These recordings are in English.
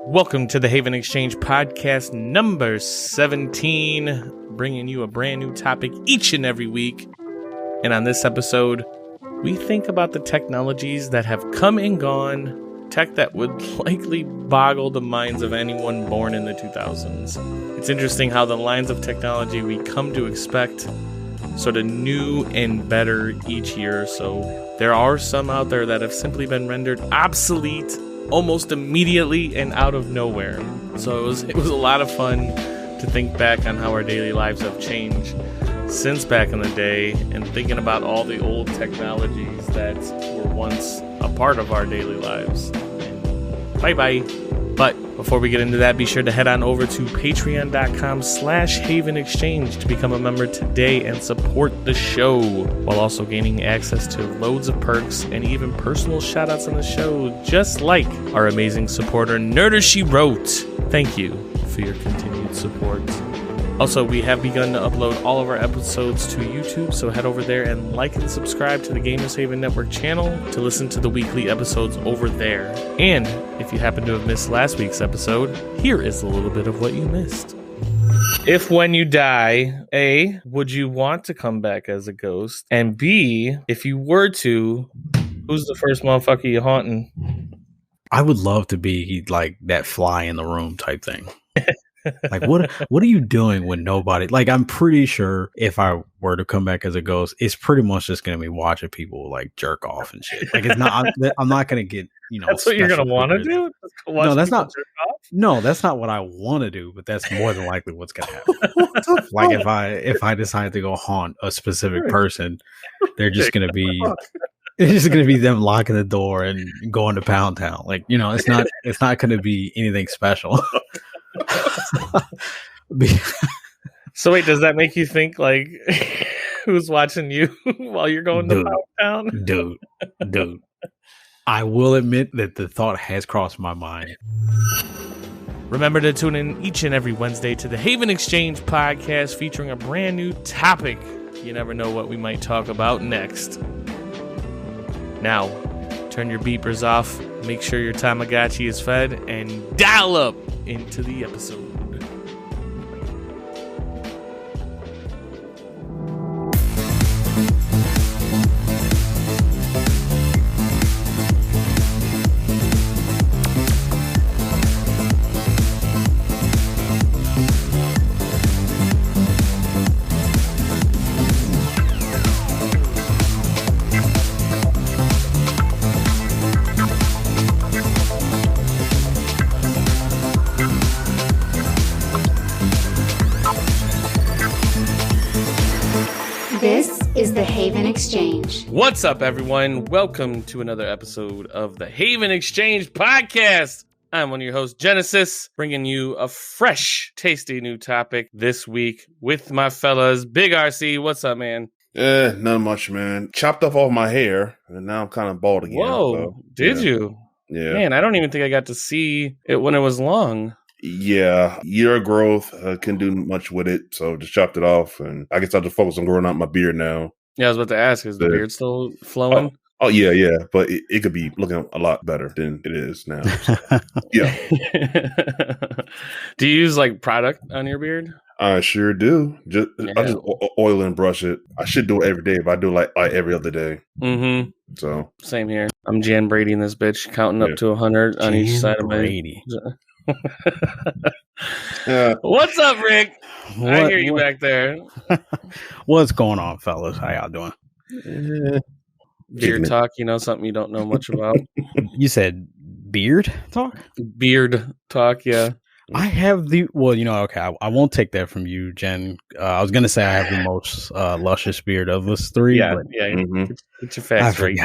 Welcome to the Haven Exchange podcast number 17, bringing you a brand new topic each and every week. And on this episode, we think about the technologies that have come and gone, tech that would likely boggle the minds of anyone born in the 2000s. It's interesting how the lines of technology we come to expect sort of new and better each year. So there are some out there that have simply been rendered obsolete almost immediately and out of nowhere. So it was a lot of fun to think back on how our daily lives have changed since back in the day and thinking about all the old technologies that were once a part of our daily lives. Bye-bye. But before we get into that, be sure to head on over to patreon.com/Haven Exchange to become a member today and support the show, while also gaining access to loads of perks and even personal shoutouts on the show, just like our amazing supporter, Nerder She Wrote. Thank you for your continued support. Also, we have begun to upload all of our episodes to YouTube, so head over there and like and subscribe to the Gamers Haven Network channel to listen to the weekly episodes over there. And if you happen to have missed last week's episode, here is a little bit of what you missed. If when you die, A, would you want to come back as a ghost? And B, if you were to, who's the first motherfucker you haunting? I would love to be like that fly in the room type thing. Like, what are you doing when nobody, like, I'm pretty sure if I were to come back as a ghost, it's pretty much just going to be watching people like jerk off and shit. Like, it's not, I'm not going to get, that's what you're going to want to do? No, that's not, that's not what I want to do, but that's more than likely what's going to happen. Like if I decide to go haunt a specific person, they're just going to be, it's just going to be them locking the door and going to Pound Town. Like, it's not going to be anything special. So wait, does that make you think like who's watching you while you're going to Pound Town? Dude, I will admit that the thought has crossed my mind. Remember to tune in each and every Wednesday to the Haven Exchange podcast featuring a brand new topic. You never know what we might talk about next. Now, turn your beepers off, make sure your Tamagotchi is fed, and dial up into the episode. This is the Haven Exchange. What's up, everyone? Welcome to another episode of the Haven Exchange podcast. I'm one of your hosts, Genesis, bringing you a fresh, tasty new topic this week with my fellas. Big RC, what's up, man? Not much, man. Chopped off all my hair, and now I'm kind of bald again. Whoa, so, did you? Yeah. Man, I don't even think I got to see it when it was long. Yeah, year growth, couldn't do much with it, so just chopped it off, and I guess I'll just focus on growing out my beard now. Yeah, I was about to ask, is the beard still flowing? Oh yeah, but it could be looking a lot better than it is now. So, yeah. Do you use like product on your beard? I sure do. I just oil and brush it. I should do it every day, but I do like every other day. Mm-hmm. So same here. I'm Jan Bradying this bitch, counting up to 100 on each side of my Brady. What's up, Rick? I hear you back there. What's going on, fellas? How y'all doing? Beard talk, something you don't know much about. You said beard talk? Beard talk, yeah. I have okay, I won't take that from you, Jen. I was going to say I have the most luscious beard of us three. Yeah, but mm-hmm. Get your facts right.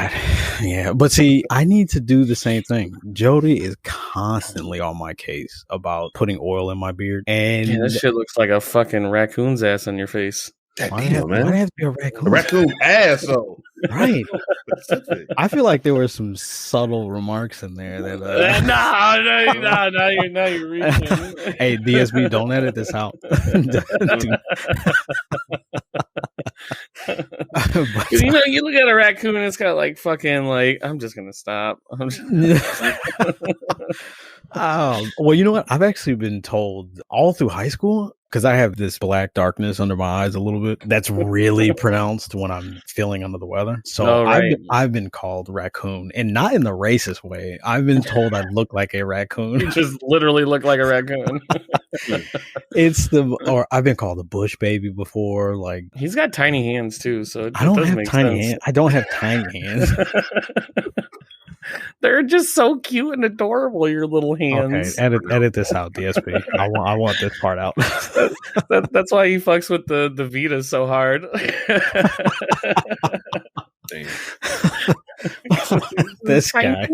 Yeah, but see, I need to do the same thing. Jody is constantly on my case about putting oil in my beard. And that shit looks like a fucking raccoon's ass on your face. Damn, man. Why it have to be a raccoon? A raccoon asshole. Right. I feel like there were some subtle remarks in there that no, you're reaching. Hey, DSB, don't edit this out. You look at a raccoon and it's got like fucking like, I'm just gonna stop. Well, you know what? I've actually been told all through high school, because I have this black darkness under my eyes a little bit. That's really pronounced when I'm feeling under the weather. So I've been called raccoon, and not in the racist way. I've been told I look like a raccoon. You just literally look like a raccoon. Or I've been called a bush baby before. Like, he's got tiny hands too, so I don't have tiny hands. I don't have tiny hands. They're just so cute and adorable, your little hands. Okay, edit this out, DSP. I want this part out. That's why he fucks with the Vita so hard. This guy.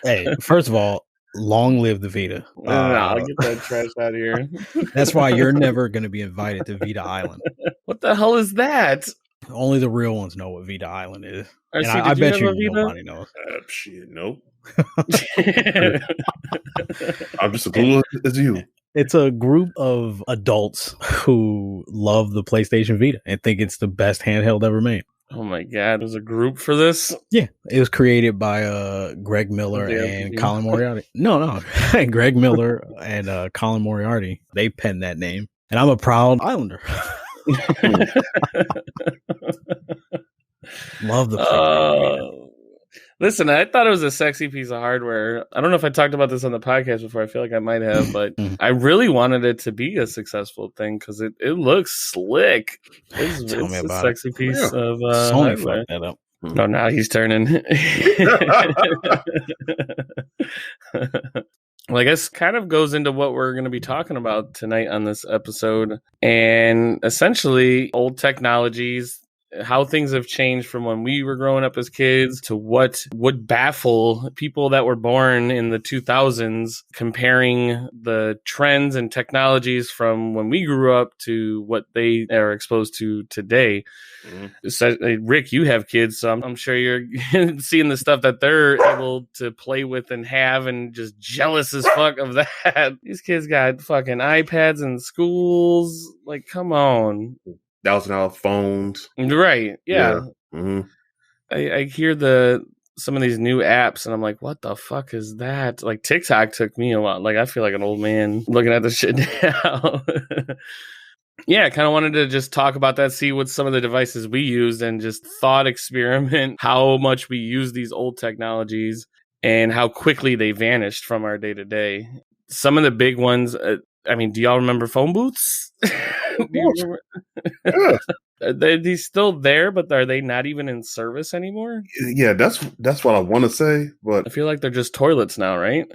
Hey, first of all, long live the Vita. I'll get that trash out of here. That's why you're never going to be invited to Vita Island. What the hell is that? Only the real ones know what Vita Island is. And see, I bet you nobody knows. Shit, nope. I'm just as cool as you. It's a group of adults who love the PlayStation Vita and think it's the best handheld ever made. Oh my God, there's a group for this? Yeah, it was created by Greg Miller and Colin Moriarty. No, Greg Miller and Colin Moriarty. They penned that name. And I'm a proud Islander. Love the listen, I thought it was a sexy piece of hardware. I don't know if I talked about this on the podcast before. I feel like I might have, but I really wanted it to be a successful thing because it looks slick. It's a sexy piece of Sony fucked that up. No, now he's turning. Well, I guess kind of goes into what we're going to be talking about tonight on this episode. And essentially, old technologies, how things have changed from when we were growing up as kids to what would baffle people that were born in the 2000s, comparing the trends and technologies from when we grew up to what they are exposed to today. Mm-hmm. So, Rick, you have kids, so I'm sure you're seeing the stuff that they're able to play with and have, and just jealous as fuck of that. These kids got fucking iPads in schools. Like, come on. $1,000 phones. Right. Yeah. Mm-hmm. I hear some of these new apps and I'm like, what the fuck is that? Like, TikTok took me a while. Like, I feel like an old man looking at this shit now. Yeah, I kind of wanted to just talk about that, see what some of the devices we used, and just thought experiment how much we use these old technologies and how quickly they vanished from our day to day. Some of the big ones, I mean, do y'all remember phone booths? Yeah. Are they still there, but are they not even in service anymore? Yeah, that's what I want to say, but I feel like they're just toilets now, right?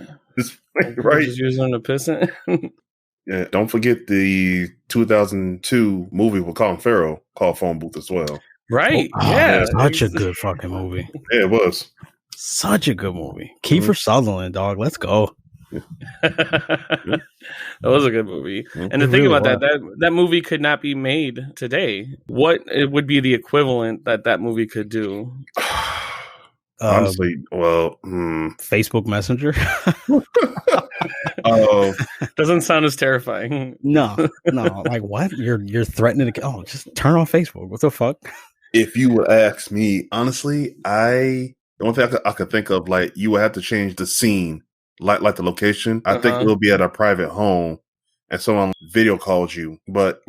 Right. Just using them to piss in. Yeah, don't forget the 2002 movie with Colin Farrell called Phone Booth as well. Right. Oh, yeah. Such a good fucking movie. Yeah, it was. Such a good movie. Kiefer Sutherland, dog. Let's go. That was a good movie. And to think about that movie could not be made today. What it would be the equivalent that movie could do? Honestly, Facebook Messenger. Doesn't sound as terrifying. No. Like, what? You're threatening to? Oh, just turn on Facebook. What the fuck? If you would ask me, honestly, the only thing I could think of, like, you would have to change the scene, like the location. I think it'll be at a private home, and someone video calls you, but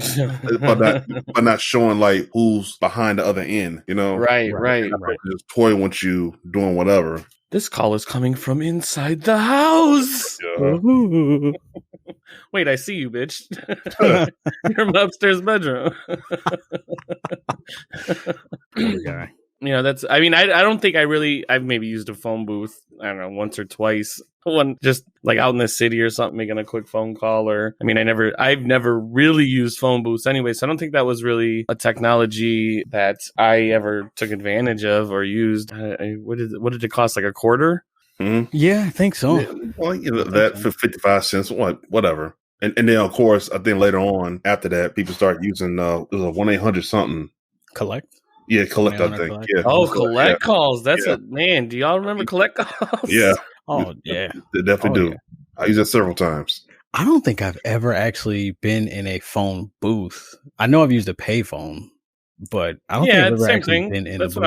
not showing like who's behind the other end. You know, right. Just toying with you, doing whatever. This call is coming from inside the house. Yeah. Wait, I see you, bitch. You're in my upstairs bedroom. Okay. You know, I don't think I've maybe used a phone booth, I don't know, once or twice. One just like out in the city or something, making a quick phone call, I've never really used phone booths anyway. So I don't think that was really a technology that I ever took advantage of or used. What did it cost? Like a quarter? Mm-hmm. Yeah, I think so. Yeah, well, that for 55 cents, whatever. And then of course, I think later on after that, people start using it was a 1-800 something. Collect. Yeah, collect, I think. Yeah. Oh, collect calls. That's man. Do y'all remember collect calls? Yeah. Oh, yeah. They definitely do. Yeah. I used it several times. I don't think I've ever actually been in a phone booth. I know I've used a payphone, but I don't think I've ever actually been in a booth. That's what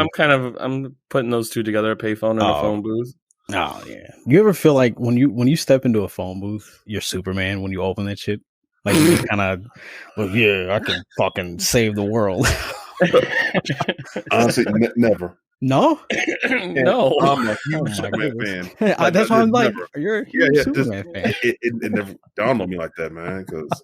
I'm putting those two together, a payphone and a phone booth. Oh yeah. You ever feel like when you step into a phone booth, you're Superman when you open that shit? Like you kind of, well, yeah, I can fucking save the world. Honestly, never. No, no. I'm a huge Superman fan. That's why I'm like, you're a huge Superman fan. It never dawned on me like that, man. Because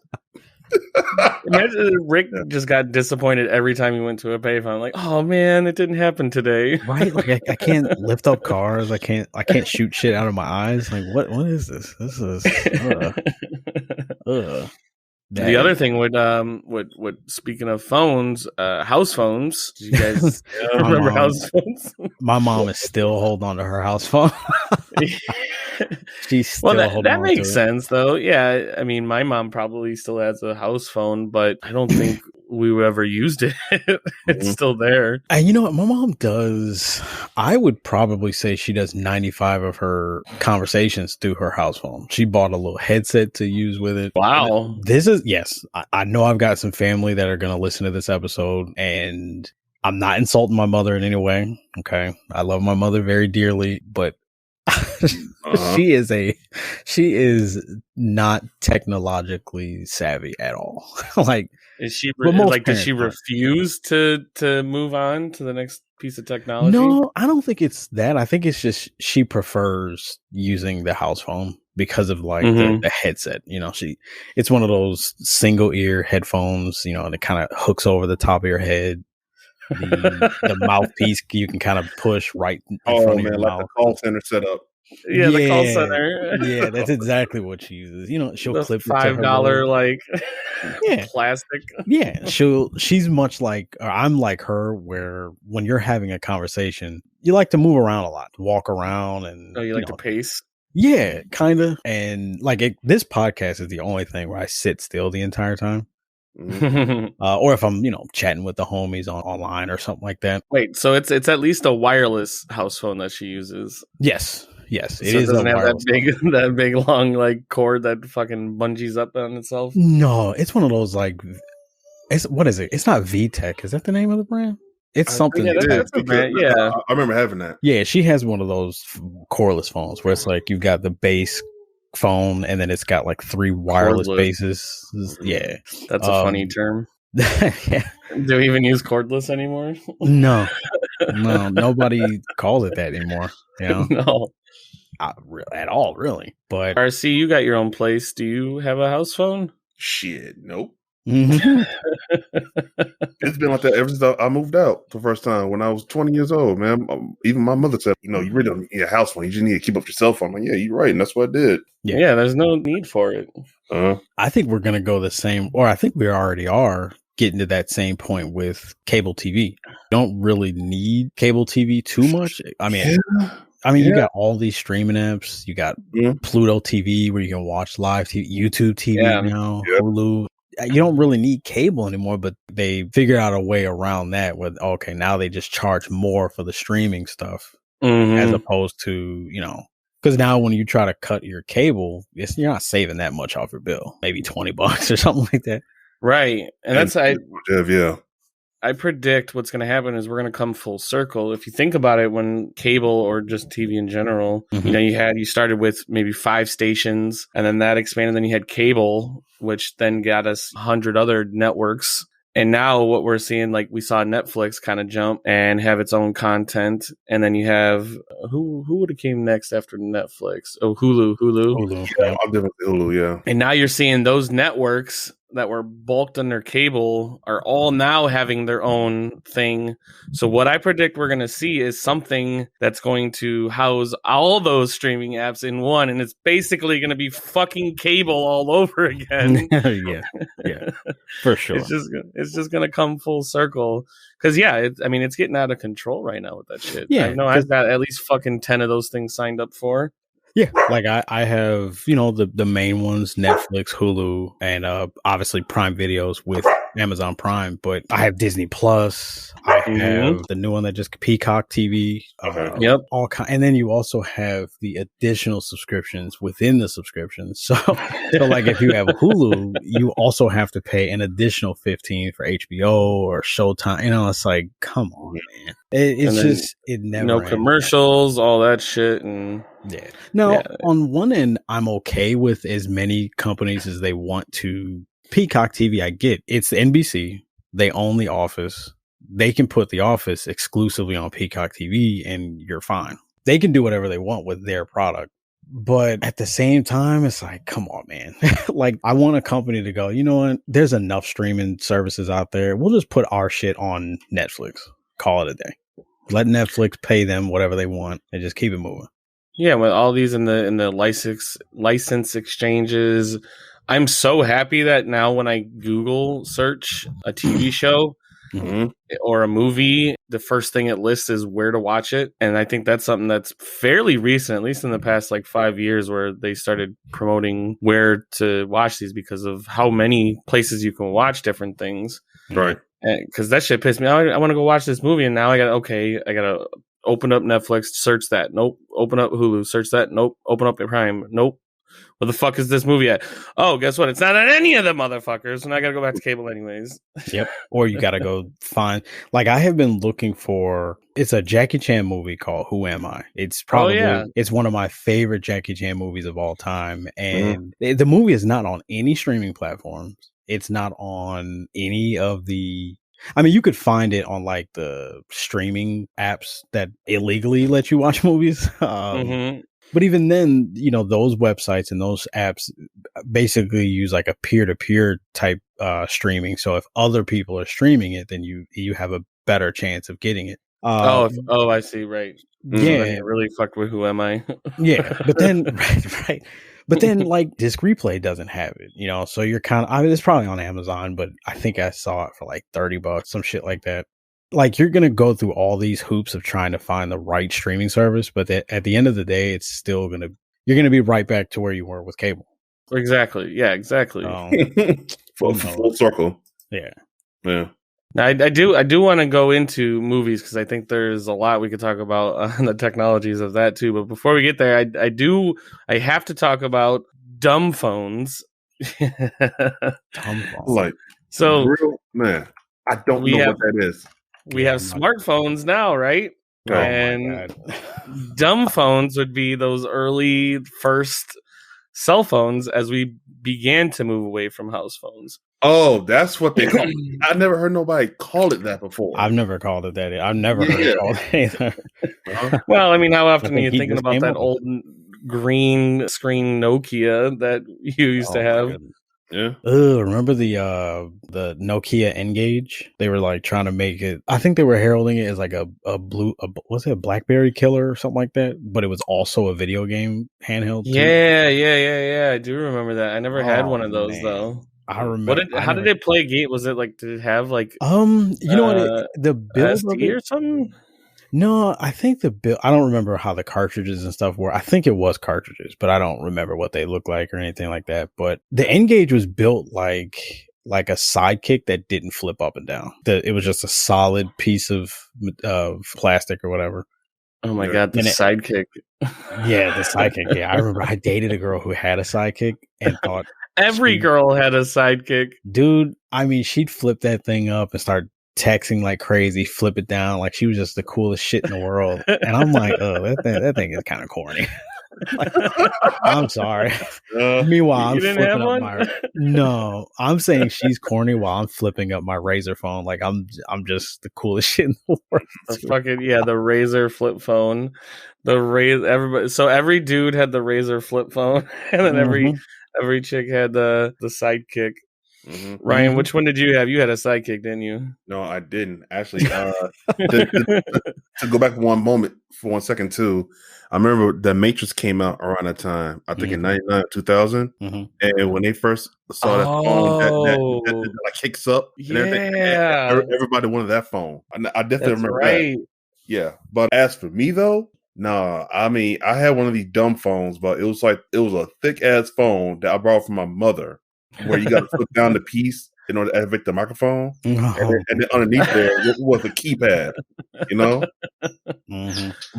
imagine Rick just got disappointed every time he went to a payphone. Like, oh man, it didn't happen today. Right? Like I can't lift up cars. I can't shoot shit out of my eyes. Like what is this? This is The other thing would speaking of phones, house phones. Did you guys remember house phones? My mom is still holding on to her house phone. She's still that makes sense though. Yeah, I mean, my mom probably still has a house phone, but I don't think we ever used it. It's still there. And you know what? My mom does. I would probably say she does 95 of her conversations through her house phone. She bought a little headset to use with it. Wow. Yes. I know I've got some family that are going to listen to this episode, and I'm not insulting my mother in any way. Okay. I love my mother very dearly, but she is not technologically savvy at all. Like, is she does she refuse to move on to the next piece of technology? No, I don't think it's that. I think it's just she prefers using the house phone because of like the headset. You know, it's one of those single ear headphones, you know, and it kind of hooks over the top of your head. The mouthpiece you can kind of push right in front of your mouth. The call center setup. Yeah, the call center. Yeah, that's exactly what she uses. You know, she'll those clip $5 like plastic. Yeah, she's much like, or I'm like her, where when you're having a conversation, you like to move around a lot, walk around, and you like to pace. Yeah, kind of. And like this podcast is the only thing where I sit still the entire time. Or if I'm, chatting with the homies online or something like that. Wait, so it's at least a wireless house phone that she uses. Yes, it so is. It doesn't have that big long like cord that fucking bungees up on itself. No, it's one of those like, what is it? It's not VTech. Is that the name of the brand? It's something. That's a brand. Yeah, I remember having that. Yeah, she has one of those cordless phones where it's like you've got the base phone and then it's got like 3 wireless bases. Yeah, that's a funny term. Yeah. Do we even use cordless anymore? No, nobody calls it that anymore. No, not at all, really. But RC, you got your own place. Do you have a house phone? Shit, nope. It's been like that ever since I moved out the first time when I was 20 years old, man. Even my mother said, you really don't need a house phone. You just need to keep up your cell phone. I'm like, yeah, you're right. And that's what I did. Yeah, there's no need for it. I think we're going to go the same, or I think we already are getting to that same point with cable TV. Don't really need cable TV too much. I mean, you got all these streaming apps. You got Pluto TV where you can watch live TV, YouTube TV now, Hulu. You don't really need cable anymore, but they figure out a way around that with, okay, now they just charge more for the streaming stuff as opposed to, because now when you try to cut your cable, you're not saving that much off your bill, maybe $20 or something like that. Right. And that's, I predict what's going to happen is we're going to come full circle. If you think about it, when cable or just TV in general, you started with maybe 5 stations and then that expanded. Then you had cable, which then got us 100 other networks. And now what we're seeing, like we saw Netflix kind of jump and have its own content. And then you have who would have came next after Netflix? Oh, Hulu. Yeah, I'll give it Hulu. Yeah. And now you're seeing those networks that were bulked under cable are all now having their own thing. So what I predict we're going to see is something that's going to house all those streaming apps in one. And it's basically going to be fucking cable all over again. Yeah, for sure. It's just going to come full circle. Because, it's getting out of control right now with that shit. Yeah. I know I've got at least fucking 10 of those things signed up for. Yeah, like I have, the main ones, Netflix, Hulu, and obviously Prime Videos with Amazon Prime, but I have Disney Plus. I have the new one that just Peacock TV. Yep. And then you also have the additional subscriptions within the subscriptions. So like if you have Hulu, you also have to pay an additional $15 for HBO or Showtime. You know, it's like, come on, man. It never no commercials, all that shit, and Now, on one end, I'm okay with as many companies as they want to. Peacock TV, I get it's NBC. They own The Office. They can put The Office exclusively on Peacock TV and you're fine. They can do whatever they want with their product. But at the same time, it's like, come on, man. Like, I want a company to go, you know what? There's enough streaming services out there. We'll just put our shit on Netflix. Call it a day. Let Netflix pay them whatever they want and just keep it moving. Yeah, with all these in the license exchanges, I'm so happy that now when I Google search a TV show or a movie, the first thing it lists is where to watch it. And I think that's something that's fairly recent, at least in the past like 5 years, where they started promoting where to watch these because of how many places you can watch different things. Right. Because that shit pissed me off. I want to go watch this movie, and now I got to open up Netflix, search that. Nope. Open up Hulu, search that. Nope. Open up Prime. Nope. Where the fuck is this movie at? Oh, guess what? It's not on any of the motherfuckers, and I gotta go back to cable anyways. Yep. Or you gotta go find. Like, I have been looking for. It's a Jackie Chan movie called Who Am I? It's probably it's one of my favorite Jackie Chan movies of all time, and the movie is not on any streaming platforms. It's not on any of the. I mean, you could find it on like the streaming apps that illegally let you watch movies. But even then, you know, those websites and those apps basically use like a peer-to-peer type streaming. So if other people are streaming it, then you have a better chance of getting it. I see. Right. Yeah. So really fucked with Who Am I? Yeah. But then, right. But then, like, Disc Replay doesn't have it, you know, so you're kind of, I mean, it's probably on Amazon, but I think I saw it for like $30, some shit like that. Like, you're going to go through all these hoops of trying to find the right streaming service, but at the end of the day, it's still you're going to be right back to where you were with cable. Exactly. Yeah, exactly. Full circle. Yeah. Yeah. Now, I do want to go into movies because I think there's a lot we could talk about on the technologies of that too. But before we get there, I have to talk about dumb phones. Dumb phones. Like, so real, man, I don't know what that is. We have smartphones now, right? Oh, and dumb phones would be those early first cell phones as we began to move away from house phones. Oh, that's what they call it. I never heard nobody call it that before. I've never called it that. I've never heard it called it either. Well, I mean, how often are you thinking about that old green screen Nokia that you used to have? Yeah. Remember the Nokia N-Gage? They were like trying to make it. I think they were heralding it as like was it a BlackBerry killer or something like that? But it was also a video game handheld. Yeah. I do remember that. I never had one of those though. I remember. How did it play game? Was it like, did it have like you know what? The build SD or something? No, I think the build. I don't remember how the cartridges and stuff were. I think it was cartridges, but I don't remember what they looked like or anything like that. But the N-Gage was built like a sidekick that didn't flip up and down. It was just a solid piece of plastic or whatever. Oh my god, the sidekick! Yeah, the sidekick. Yeah, I remember I dated a girl who had a sidekick and thought. Every girl had a sidekick. Dude, I mean, she'd flip that thing up and start texting like crazy, flip it down like she was just the coolest shit in the world. And I'm like, oh, that thing is kind of corny. Like, I'm sorry. Meanwhile, I'm flipping up No, I'm saying she's corny while I'm flipping up my Razor phone. Like I'm just the coolest shit in the world. The Razor flip phone. So every dude had the Razor flip phone, and then every chick had the sidekick. Ryan, which one did you have? You had a sidekick, didn't you? No, I didn't. Actually, to go back for 1 second too, I remember The Matrix came out around that time. I think in 99, 2000. And when they first saw that phone that like kicks up and everything, everybody wanted that phone. I definitely remember that. Yeah. But as for me though, nah, I mean, I had one of these dumb phones, but it was a thick ass phone that I borrowed from my mother, where you got to flip down the piece in order to activate the microphone. And then underneath there was a keypad, you know?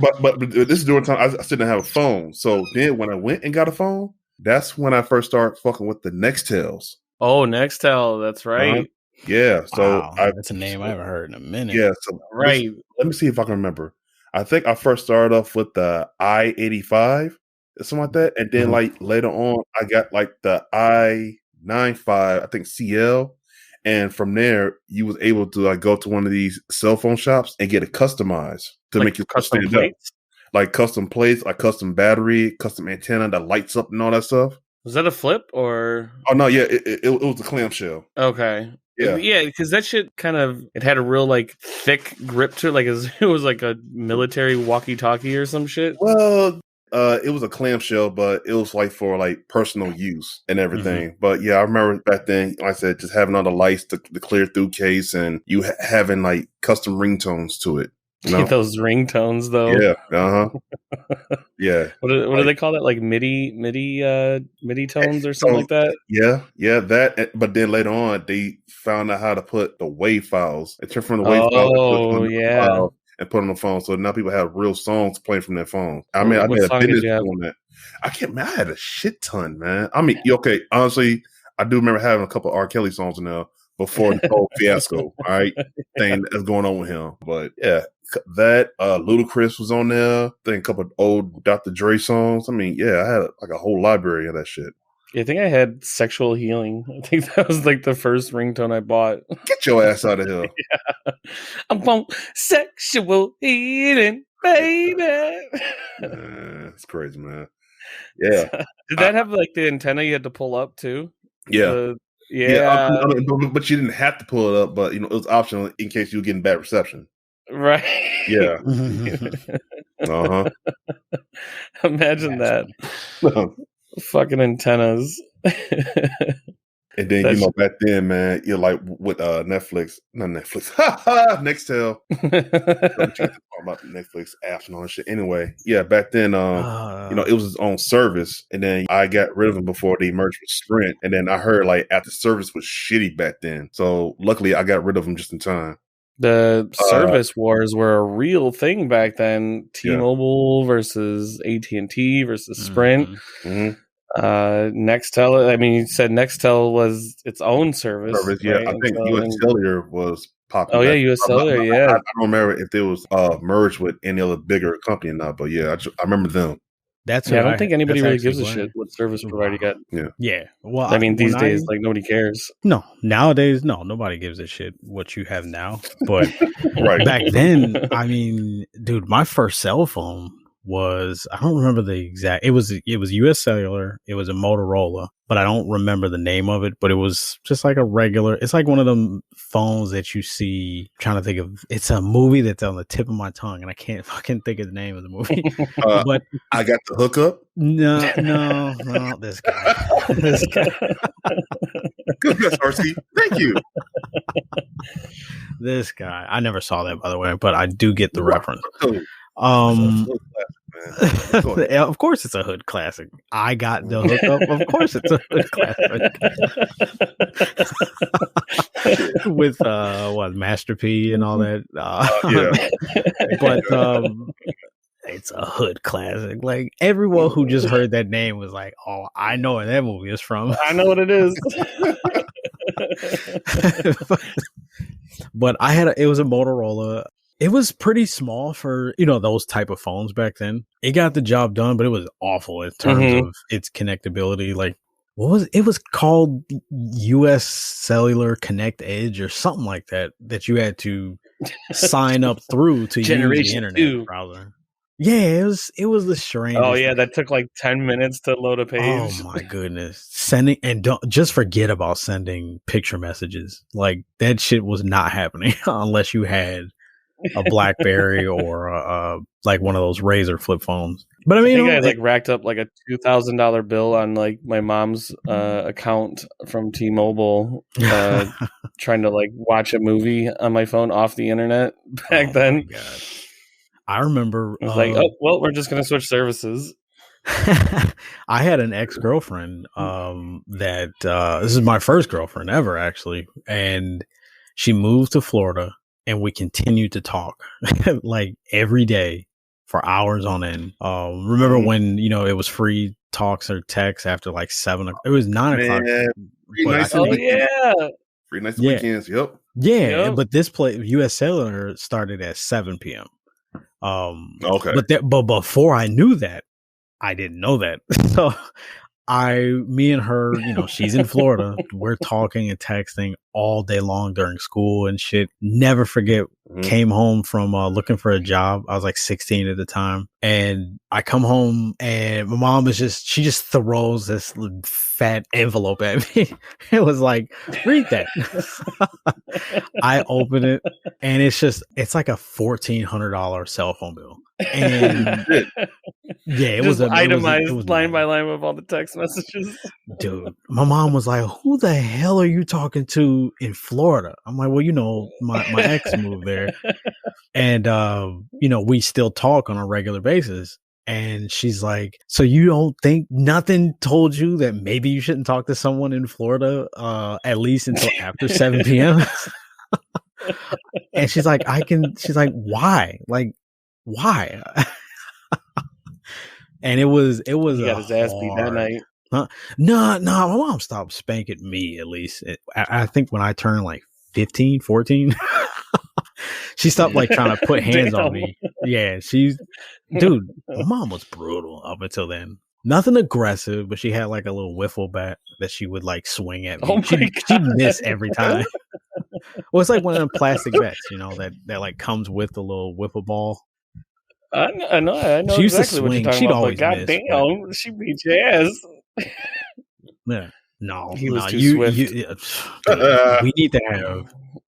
But this is during time I still didn't have a phone. So then when I went and got a phone, that's when I first started fucking with the Nextels. Oh, Nextel, that's right. Yeah. So that's a name I haven't heard in a minute. Yeah. So right. Let me see if I can remember. I think I first started off with the I-85 or something like that. And then like later on, I got like the I-95, I think CL. And from there, you was able to like go to one of these cell phone shops and get it customized to like make you custom plates, like custom plates, like custom battery, custom antenna that lights up and all that stuff. Was that a flip or? Oh no, yeah, it was a clamshell. Okay, yeah, because that shit kind of it had a real like thick grip to it, like it was like a military walkie-talkie or some shit. Well. It was a clamshell, but it was like for like personal use and everything. But yeah, I remember back then, like I said, just having all the lights, the clear through case, and you having like custom ringtones to it. You know? Those ringtones, though. Yeah. Yeah. What do they call that? Like MIDI tones or something like that? Yeah, that. But then later on, they found out how to put the WAV files. It turned from the WAV files and put on the phone. So now people have real songs playing from their phone. I mean, I made a business doing that. I had a shit ton, man. I mean, okay, honestly, I do remember having a couple of R. Kelly songs in there before the whole fiasco, all right, thing that's going on with him. But yeah, that Ludacris was on there. I think a couple of old Dr. Dre songs. I mean, yeah, I had like a whole library of that shit. I think I had Sexual Healing. I think that was like the first ringtone I bought. Get your ass out of here. Yeah. I'm on Sexual Healing, baby. It's crazy, man. Yeah. Did that have like the antenna you had to pull up too? Yeah. Yeah. But you didn't have to pull it up, but you know, it was optional in case you were getting bad reception. Right. Yeah. Imagine that. Fucking antennas. And then back then, man, you're like with Netflix, Nextel. About Netflix apps and all that shit. Anyway, yeah, back then, it was its own service, and then I got rid of them before they merged with Sprint. And then I heard like after service was shitty back then, so luckily I got rid of them just in time. The service wars were a real thing back then. T-Mobile versus AT&T versus Sprint. Nextel. I mean, you said Nextel was its own service. Yeah, right? I think US Cellular was popular. Oh yeah, US Cellular. I don't remember if it was merged with any other bigger company or not, but yeah, I remember them. I don't think anybody really gives a shit what service provider you got. Yeah. Well, I mean, these days, like nobody cares. No, nowadays, nobody gives a shit what you have now. But back then, I mean, dude, my first cell phone was, I don't remember the exact, it was US Cellular, it was a Motorola, but I don't remember the name of it, but it was just like a regular, it's like one of them phones that you see, I'm trying to think of, it's a movie that's on the tip of my tongue and I can't fucking think of the name of the movie. But I got the hookup. No, this guy. Good, RC. Thank you. This guy. I never saw that, by the way, but I do get the reference. Of course it's a hood classic. I got the hookup. Of course it's a hood classic. With Master P and all that. But it's a hood classic. Like everyone who just heard that name was like, "Oh, I know where that movie is from. I know what it is." But it was a Motorola. It was pretty small for, those type of phones back then. It got the job done, but it was awful in terms of its connectability. Like, it was called US Cellular Connect Edge or something like that you had to sign up through to use the internet browser. Yeah, it was the strangest. Oh yeah, that took like 10 minutes to load a page. Oh my goodness. Sending, and don't just forget about sending picture messages. Like that shit was not happening unless you had a BlackBerry or like one of those Razor flip phones. But I mean, I racked up like a $2,000 bill on like my mom's account from T-Mobile, trying to like watch a movie on my phone off the internet back then. I remember. I was like, oh well, we're just gonna switch services. I had an ex-girlfriend that this is my first girlfriend ever, actually, and she moved to Florida, and we continued to talk like every day for hours on end. Remember when it was free talks or texts after like 7 o'clock? It was 9 o'clock. Free nights and weekends. Yep. Yeah, but this place, US Cellular, started at 7 p.m. Okay. But before I knew that, I didn't know that. So me and her, she's in Florida. We're talking and texting all day long during school and shit. Never forget, came home from looking for a job. I was like 16 at the time. And I come home and my mom she just throws this fat envelope at me. It was like, read that. I open it and it's like a $1,400 cell phone bill. And yeah, it was itemized it was line by line with all the text messages. Dude, my mom was like, "Who the hell are you talking to in Florida?" I'm like, "Well, my ex moved there, and we still talk on a regular basis." And she's like, "So you don't think nothing told you that maybe you shouldn't talk to someone in Florida at least until after 7 p.m.?" And she's like, "Why? Like, why?" And it was he got his ass beat that night. No, my mom stopped spanking me, at least. I think when I turned like 15, 14, she stopped like trying to put hands on me. Yeah, dude, my mom was brutal up until then. Nothing aggressive, but she had like a little wiffle bat that she would like swing at me. Oh she'd miss every time. Well, it's like one of them plastic bats, that like comes with the little wiffle ball. I know. She used exactly to swing. What you're She'd about, always God miss. Damn, she beat your ass. Yeah. No, he was too swift. Dude,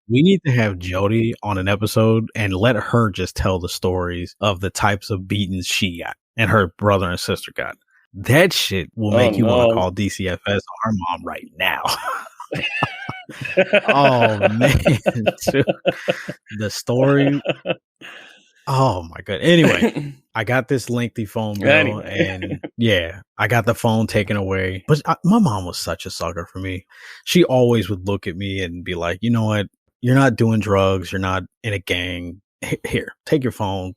we need to have Jody on an episode and let her just tell the stories of the types of beatings she got and her brother and sister got. That shit will make you want to call DCFS our mom right now. Oh man, dude. The story. Oh my god. Anyway, I got this lengthy phone bill and I got the phone taken away. But my mom was such a sucker for me. She always would look at me and be like, "You know what? You're not doing drugs. You're not in a gang. Here, take your phone.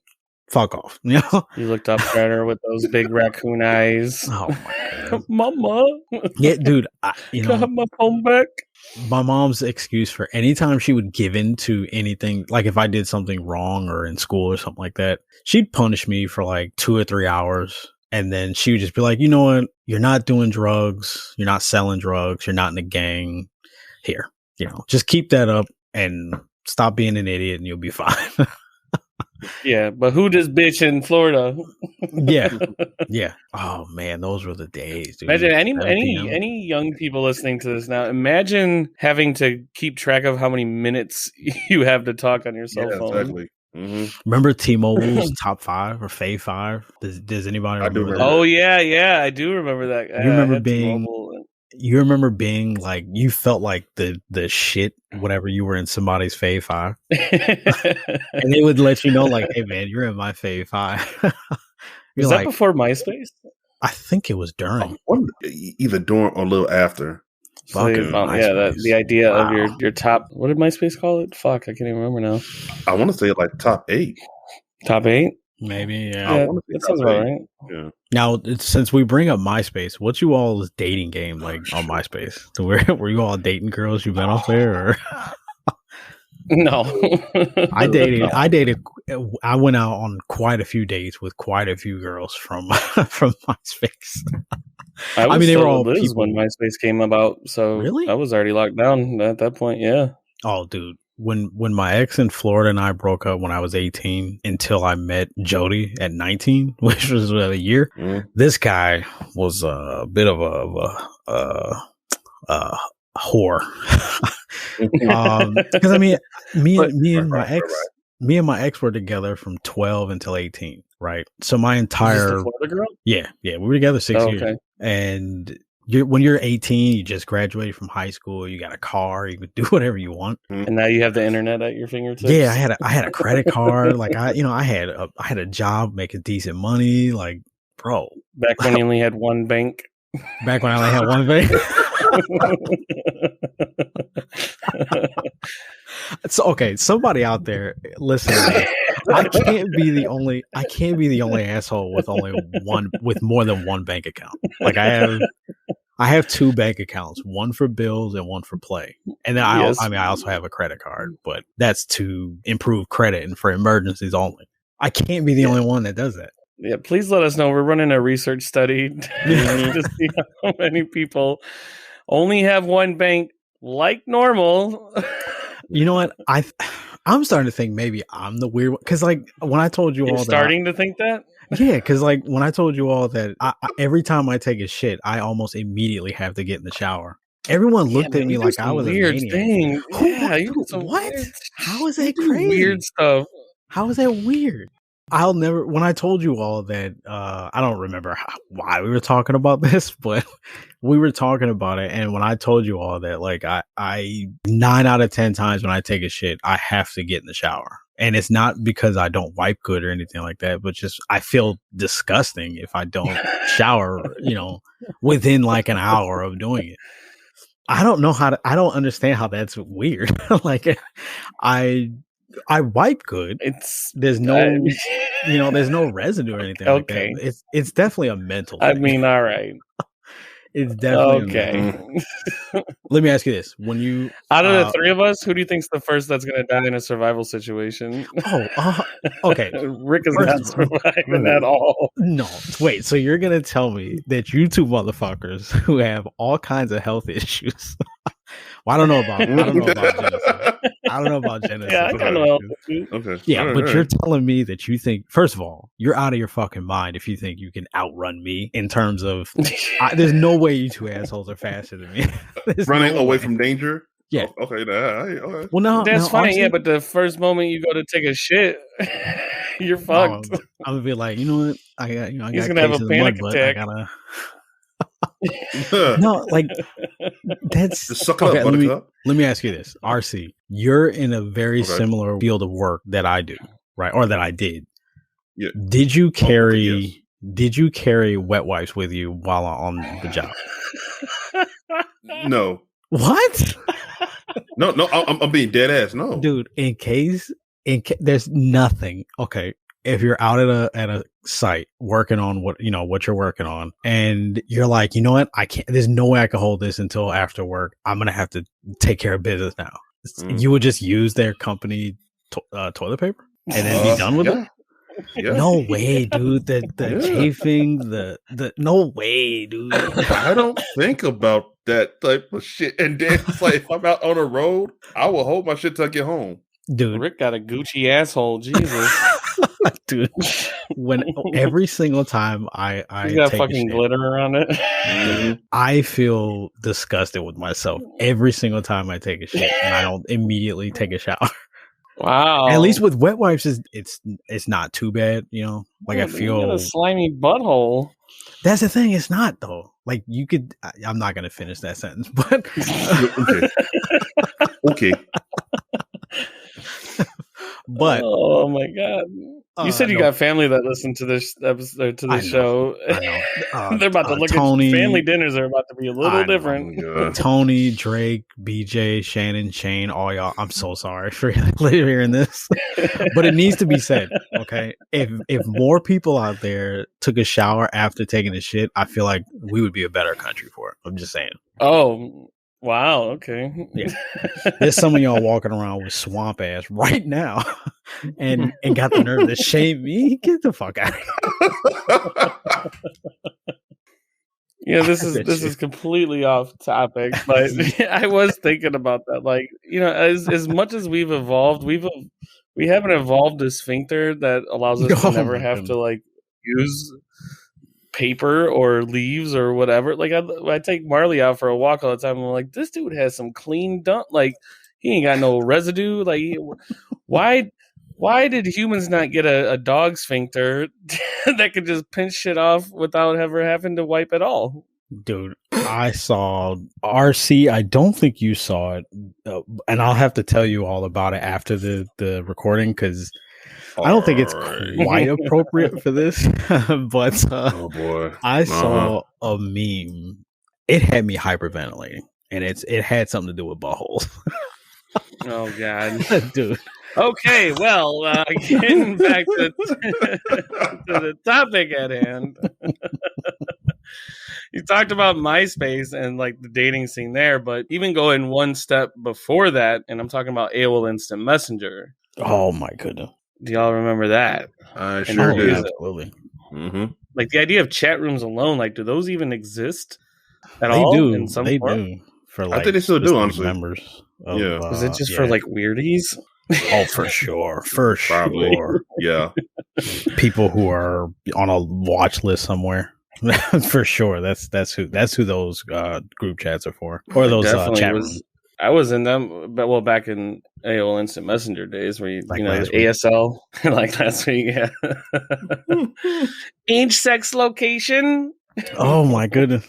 Fuck off." You looked up at her with those big raccoon eyes. Oh my god. Mama. Yeah, dude. Can I have my phone back? My mom's excuse for anytime she would give in to anything, like if I did something wrong or in school or something like that, she'd punish me for like 2 or 3 hours. And then she would just be like, "You know what? You're not doing drugs. You're not selling drugs. You're not in a gang. Here, just keep that up and stop being an idiot and you'll be fine." Yeah, but who this bitch in Florida? Yeah. Oh man, those were the days, dude. Imagine any young people listening to this now. Imagine having to keep track of how many minutes you have to talk on your cell phone. Exactly. Mm-hmm. Remember T-Mobile's top 5 or Fave 5? Does anybody remember that? Oh yeah, I do remember that. You remember being like, you felt like the shit whenever you were in somebody's Fave 5. And they would let you know like, "Hey man, you're in my Fave 5. Was that before MySpace? I think it was during. Either during or a little after. The idea of your top, what did MySpace call it? Fuck, I can't even remember now. I want to say like top 8. Top 8? Maybe, yeah. That sounds about right. Yeah. Now, since we bring up MySpace, what's you all's dating game like on MySpace? Were you all dating girls you met off there, or? No. I dated. I went out on quite a few dates with quite a few girls from MySpace. I mean, they were all people when MySpace came about. So really, I was already locked down at that point. Yeah. Oh, dude. When my ex in Florida and I broke up when I was 18 until I met Jody at 19, which was a year, this guy was a bit of a whore. Because I mean, me and my ex were together from 12 until 18, right? So my entire Florida girl? Yeah, we were together 6 years, and when you're 18, you just graduated from high school. You got a car. You can do whatever you want. And now you have the internet at your fingertips. Yeah, I had a credit card. Like I had a job making decent money. Like, bro. Back when you only had one bank. Back when I only had one bank. So okay, somebody out there listening. I can't be the only asshole with more than one bank account. Like I have two bank accounts, one for bills and one for play. And then I also have a credit card, but that's to improve credit and for emergencies only. I can't be the only one that does that. Yeah, please let us know. We're running a research study to see how many people only have one bank like normal. You know what? I'm starting to think maybe I'm the weird one. Because like when I told you You're all starting to think that? Yeah, because like when I told you all that every time I take a shit, I almost immediately have to get in the shower. Everyone looked at me like I was weird a maniac. thing. What? How is that crazy? Weird stuff. How is that weird? I'll never. When I told you all that, I don't remember why we were talking about this, but we were talking about it. And when I told you all that, like I 9 out of 10 times when I take a shit, I have to get in the shower. And it's not because I don't wipe good or anything like that, but just I feel disgusting if I don't shower, within like an hour of doing it. I don't understand how that's weird. Like I wipe good. There's no there's no residue or anything like that. It's definitely a mental thing. I mean, all right. It's definitely okay. Let me ask you this: when you out of the three of us, who do you think's the first that's going to die in a survival situation? Okay. Rick is not surviving at all. No, wait. So you're going to tell me that you two motherfuckers who have all kinds of health issues. Well, I don't know about Genesis. Yeah, I got no health issues. Okay. Yeah, but you're telling me that you think, first of all, you're out of your fucking mind if you think you can outrun me in terms of. There's no way you two assholes are faster than me. Running away from danger. Yeah. Oh, okay. Okay. Well, no, that's funny. Yeah, but the first moment you go to take a shit, you're fucked. I'm gonna be like, you know what? I got. He's gonna have a panic attack. No, like that's just suck it up, let me ask you this, RC. You're in a very similar field of work that I do, right? Or that I did. Yeah. Did you carry wet wipes with you while on the job? No. What? No, I'm being dead ass. No, dude. In case there's nothing. Okay. If you're out at a site working on what you're working on, and you're like, you know what, I can't. There's no way I can hold this until after work. I'm gonna have to take care of business now. You would just use their company toilet paper and then be done with it. Yeah. No way, dude. The chafing, the no way, dude. I don't think about that type of shit. And then it's like, if I'm out on a road, I will hold my shit till I get home. Dude, Rick got a Gucci asshole. Jesus. Dude, when every single time I got take fucking glitter on it, I feel disgusted with myself every single time I take a shit, and I don't immediately take a shower. Wow! At least with wet wipes, it's not too bad, Like I feel you got a slimy butthole. That's the thing. It's not though. Like you could. I'm not gonna finish that sentence, but okay. But oh my god, you said you got family that listen to this episode to this show. I know. They're about to look Tony, at family dinners are about to be a little different. Tony, Drake, BJ, Shannon, Shane, all y'all. I'm so sorry for hearing this, but it needs to be said. Okay, if more people out there took a shower after taking a shit, I feel like we would be a better country for it. I'm just saying. Oh. Wow, okay. Yeah. There's some of y'all walking around with swamp ass right now and got the nerve to shame me. Get the fuck out of here. Yeah, this is completely off topic, but I was thinking about that. Like, as much as we've evolved, we haven't evolved a sphincter that allows us to never have to like use paper or leaves or whatever. Like I take Marley out for a walk all the time. I'm like, this dude has some clean dump. Like he ain't got no residue. Like why did humans not get a dog sphincter that could just pinch shit off without ever having to wipe at all? Dude, I saw RC. I don't think you saw it, and I'll have to tell you all about it after the recording because I don't think it's quite appropriate for this, but oh boy, I saw a meme. It had me hyperventilating, and it had something to do with buttholes. Oh God, dude. Okay, well, getting back to the topic at hand. You talked about MySpace and like the dating scene there, but even going one step before that, and I'm talking about AOL Instant Messenger. Oh my goodness. Do y'all remember that? I sure do. Absolutely. Mm-hmm. Like the idea of chat rooms alone, like do those even exist at they all? Do. In some they form? Do. For like, I think they still do, honestly. Members. Of, yeah. Was it just for like weirdies? Oh, for sure. Probably. Sure. Yeah. People who are on a watch list somewhere. For sure. That's who those group chats are for. Or those chat rooms. I was in them, but well, back in AOL Instant Messenger days, where like the ASL, like last week, yeah. Age, sex, location. Oh my goodness,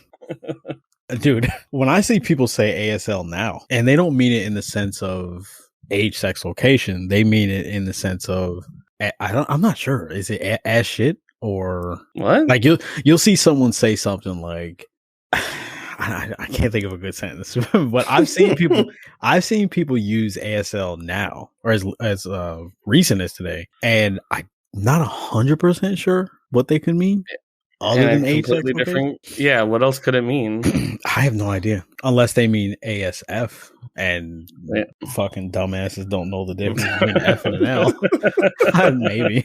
dude! When I see people say ASL now, and they don't mean it in the sense of age, sex, location, they mean it in the sense of I'm not sure. Is it ass shit or what? Like you'll see someone say something like. I can't think of a good sentence, but I've seen people use ASL now, or as recent as today, and I'm not 100% sure what they could mean. Other than age, completely different. Yeah, what else could it mean? I have no idea, unless they mean ASF, and fucking dumbasses don't know the difference between F and an L. Maybe.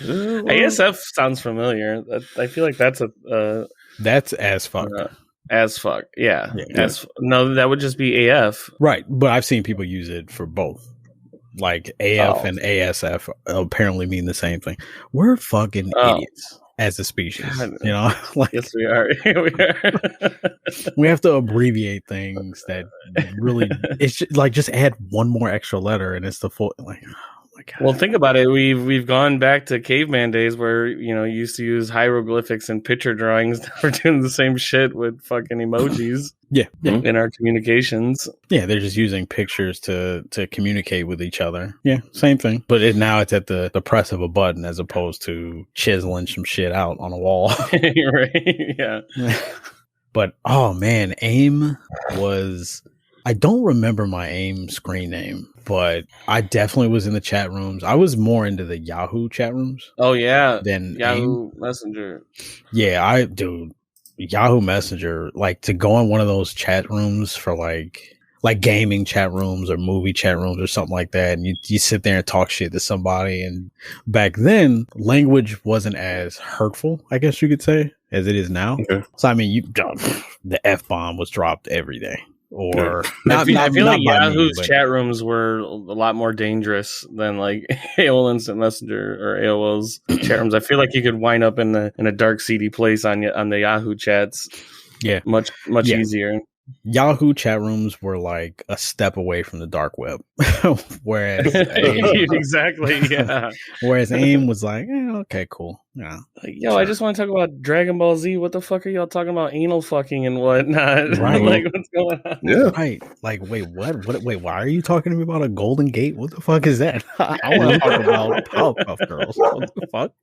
ASF sounds familiar. I feel like that's that's as fuck. As fuck, yeah. No, that would just be AF, right? But I've seen people use it for both. Like AF and ASF apparently mean the same thing. We're fucking idiots as a species, you know. Like, yes, we are. We are. We have to abbreviate things that really. It's just add one more extra letter, and it's the full. Like, oh my God. Well, think about it. We've gone back to caveman days where you used to use hieroglyphics and picture drawings. We're doing the same shit with fucking emojis. Yeah. In our communications. Yeah, they're just using pictures to communicate with each other. Yeah, same thing. But now it's at the press of a button as opposed to chiseling some shit out on a wall. Right? Yeah. But oh man, AIM was. I don't remember my AIM screen name, but I definitely was in the chat rooms. I was more into the Yahoo chat rooms. Oh yeah, than Yahoo AIM. Messenger. Yeah, Yahoo Messenger, like to go in one of those chat rooms for like gaming chat rooms or movie chat rooms or something like that. And you sit there and talk shit to somebody. And back then language wasn't as hurtful, I guess you could say, as it is now. Okay. So, I mean, the F-bomb was dropped every day. Or I feel like Yahoo's chat rooms were a lot more dangerous than like AOL Instant Messenger or AOL's chat rooms. I feel like you could wind up in a dark, seedy place on the Yahoo chats. Yeah, much easier. Yahoo chat rooms were like a step away from the dark web, whereas exactly, yeah. Whereas AIM was like, okay, cool, yeah. Like, yo, sure. I just want to talk about Dragon Ball Z. What the fuck are y'all talking about? Anal fucking and whatnot? Right? Like, what's going on? Yeah, right. Like, wait, what? Wait, why are you talking to me about a Golden Gate? What the fuck is that? I want to talk about Powerpuff Girls. What the fuck?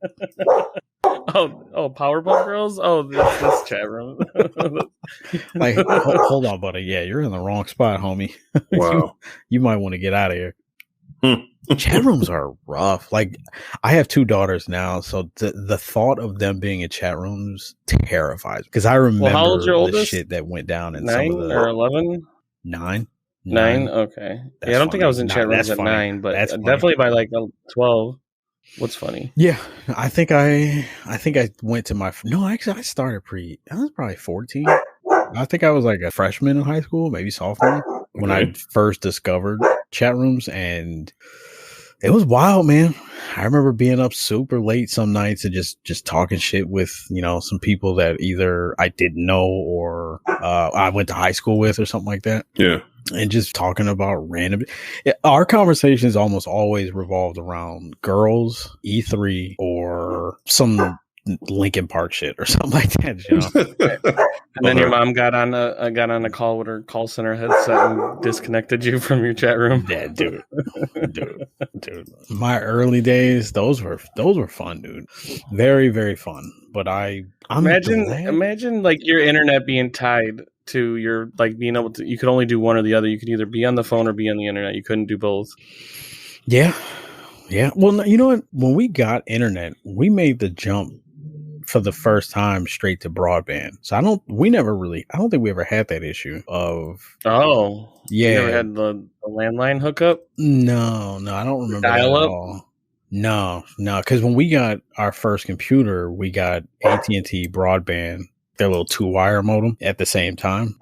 Oh, Powerpuff Girls. Oh, this chat room. Like, hold on, buddy. Yeah, you're in the wrong spot, homie. Wow. you might want to get out of here. Chat rooms are rough. Like, I have 2 daughters now, so the thought of them being in chat rooms terrifies. Because I remember how old's your the oldest? shit that went down in 9 some of the or 11. 9. 9. Okay. That's I don't think I was in funny. chat rooms at 9, but definitely by like 12. What's funny? Yeah, I think I went to my actually I started I was probably 14. I think I was like a freshman in high school, maybe sophomore, when I first discovered chat rooms, and it was wild, man. I remember being up super late some nights and just talking shit with, some people that either I didn't know or I went to high school with or something like that. Yeah. And just talking about random. Our conversations almost always revolved around girls, E3, or some Linkin Park shit or something like that. And then your mom got on a call with her call center headset and disconnected you from your chat room. Yeah, dude. My early days, those were fun, dude. Very, very fun. But I'm imagine like your internet being tied to your, like, being able to, you could only do one or the other. You could either be on the phone or be on the internet. You couldn't do both. Yeah. Well, you know what? When we got internet, we made the jump for the first time straight to broadband. So I don't think we ever had that issue of. Oh, yeah. You never had the landline hookup? No, I don't remember that at all. No, because when we got our first computer, we got AT&T broadband, their little 2-wire modem at the same time.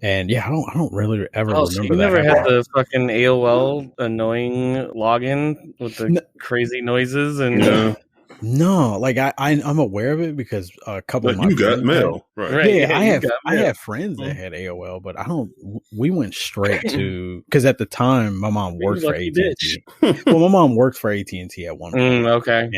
And yeah, I don't really ever remember so you that. never had the fucking AOL annoying login with the crazy noises and No, like I'm aware of it because a couple of my you got mail, right? Yeah, I have friends that had AOL, but we went straight to, because at the time my mom worked for AT&T. Well, my mom worked for AT&T at one point. Okay,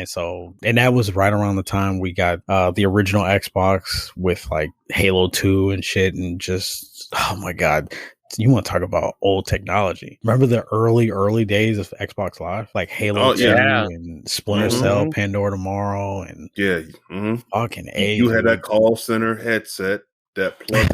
and that was right around the time we got the original Xbox with like Halo 2 and shit, and just, oh my god. You want to talk about old technology? Remember the early days of Xbox Live, like Halo 2 and Splinter Cell, Pandora Tomorrow, and fucking A. You had that call center headset that plugged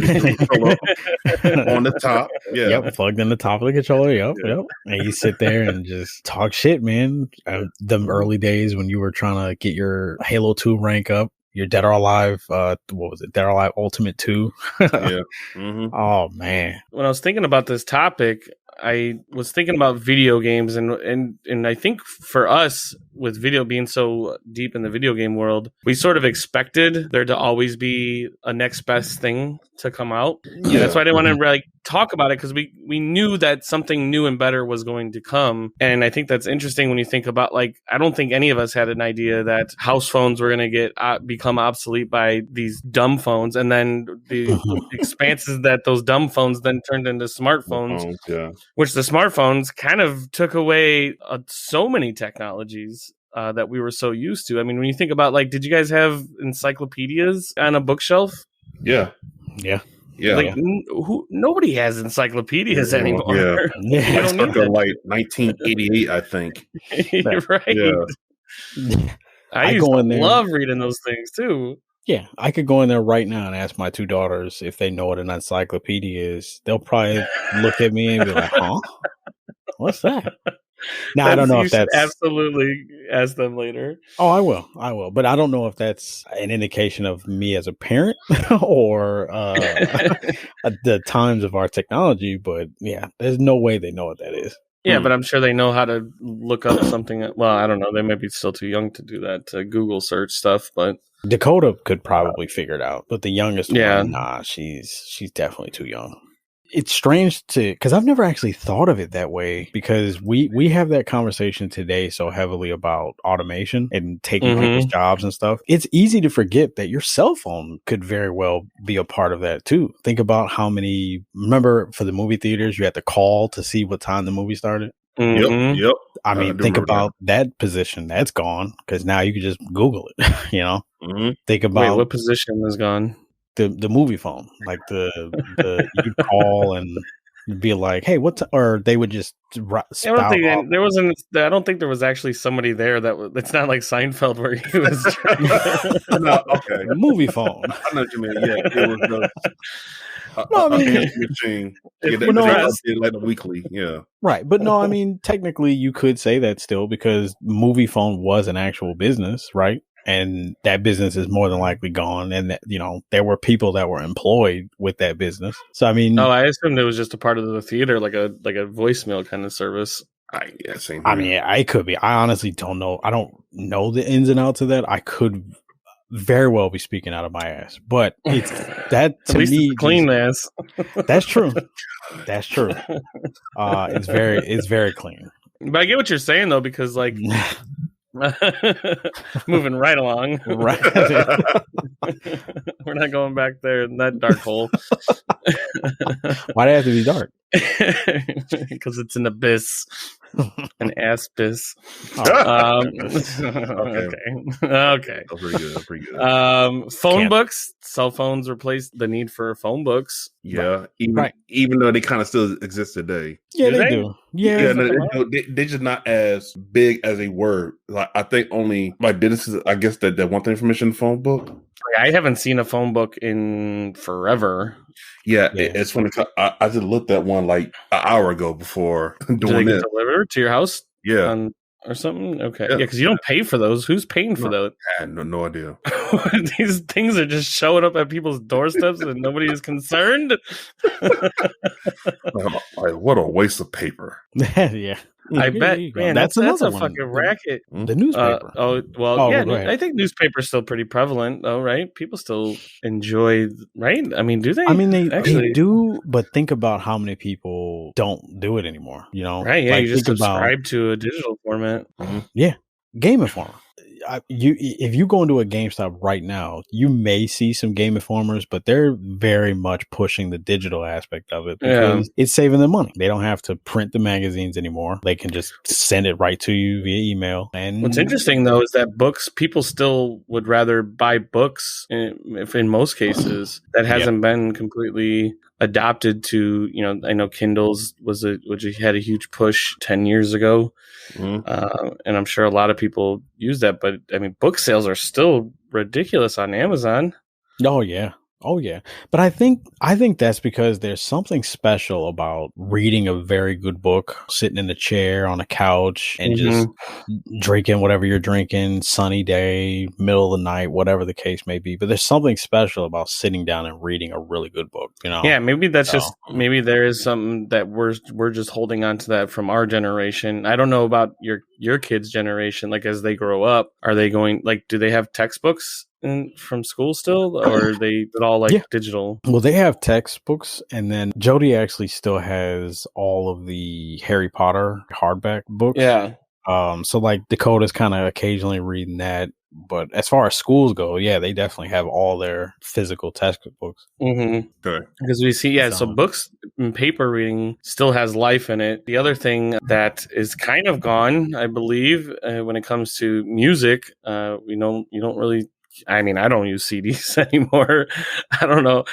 on the top. Yeah, yep, plugged in the top of the controller. Yep. And you sit there and just talk shit, man. The early days when you were trying to get your Halo 2 rank up. Your Dead or Alive, what was it? Dead or Alive Ultimate 2. Yeah. Oh, man. When I was thinking about this topic, I was thinking about video games, and I think for us, with video being so deep in the video game world, we sort of expected there to always be a next best thing to come out. Yeah. That's why I didn't want to really talk about it, because we knew that something new and better was going to come. And I think that's interesting when you think about, like, I don't think any of us had an idea that house phones were going to become obsolete by these dumb phones, and then the expanses that those dumb phones then turned into smartphones. Which the smartphones kind of took away so many technologies that we were so used to. I mean, when you think about, like, did you guys have encyclopedias on a bookshelf? Yeah. Like, nobody has encyclopedias anymore. Yeah. Like 1988, I think. You're right. Yeah. I used to love reading those things too. Yeah, I could go in there right now and ask my 2 daughters if they know what an encyclopedia is. They'll probably look at me and be like, huh? What's that? Now, I don't know if that's... Absolutely ask them later. Oh, I will. But I don't know if that's an indication of me as a parent or the times of our technology. But yeah, there's no way they know what that is. Yeah, but I'm sure they know how to look up something. Well, I don't know. They might be still too young to do that, to Google search stuff, but... Dakota could probably figure it out, but the youngest one, nah, she's definitely too young. It's strange because I've never actually thought of it that way, because we have that conversation today so heavily about automation and taking people's jobs and stuff. It's easy to forget that your cell phone could very well be a part of that too. Think about remember for the movie theaters, you had to call to see what time the movie started? Yep. I mean, think about that position. That's gone, because now you can just Google it, you know? Think about... Wait, what position is gone? The movie phone. Like you call and be like, hey, or they would just I don't think there was actually somebody there it's not like Seinfeld where he was The movie phone. I know what you mean. Yeah, it was a machine. Like a weekly, yeah. Right, but no, I mean, technically you could say that still, because movie phone was an actual business, right? And that business is more than likely gone. And, there were people that were employed with that business. So, I mean... I assumed it was just a part of the theater, like a voicemail kind of service. Same here. I mean, it could be. I honestly don't know. I don't know the ins and outs of that. I could very well be speaking out of my ass. But it's that, to me... It's clean ass. That's true. That's true. It's very clean. But I get what you're saying, though, because, like... Moving right along. Right. We're not going back there in that dark hole. Why'd it have to be dark? Because it's an abyss. An aspis. Okay. That's pretty good. Phone books. Cell phones replaced the need for phone books. Yeah, even though they kind of still exist today. Yeah, they do. Yeah, they're just not as big as they were. Like I think only like this is I guess that one thing from Mission Phone Book. I haven't seen a phone book in forever. Yeah. It's funny. I just looked at one like an hour ago before doing it. Delivered to your house? Yeah. Or something? Okay. Yeah, because you don't pay for those. Who's paying for those? I had no idea. These things are just showing up at people's doorsteps and nobody is concerned. Like, what a waste of paper. Yeah. I bet, man, that's a fucking racket. The newspaper. I think newspaper's still pretty prevalent, though, right? People still enjoy, right? I mean, do they? I mean, they do, but think about how many people don't do it anymore, you know? Right, yeah, like, you just subscribe to a digital format. Mm-hmm. Yeah, Game Informer. If you go into a GameStop right now, you may see some Game Informers, but they're very much pushing the digital aspect of it because it's saving them money. They don't have to print the magazines anymore. They can just send it right to you via email. And what's interesting though is that books, people still would rather buy books. If in most cases that hasn't been completely adopted to, you know, I know Kindles which had a huge push 10 years ago. Mm-hmm. And I'm sure a lot of people use that, but I mean, book sales are still ridiculous on Amazon. Oh yeah. But I think that's because there's something special about reading a very good book, sitting in a chair on a couch and just drinking whatever you're drinking, sunny day, middle of the night, whatever the case may be. But there's something special about sitting down and reading a really good book, you know? Yeah, maybe that's maybe there is something that we're just holding on to that from our generation. I don't know about your kids' generation, like as they grow up, are they going, like, do they have textbooks from school still, or are they all like digital? Well, they have textbooks, and then Jody actually still has all of the Harry Potter hardback books. Yeah. So like Dakota's kind of occasionally reading that, but as far as schools go, they definitely have all their physical textbooks. Mm-hmm. Because we see, so books and paper reading still has life in it. The other thing that is kind of gone, I believe, when it comes to music, you don't really. I mean, I don't use CDs anymore. I don't know.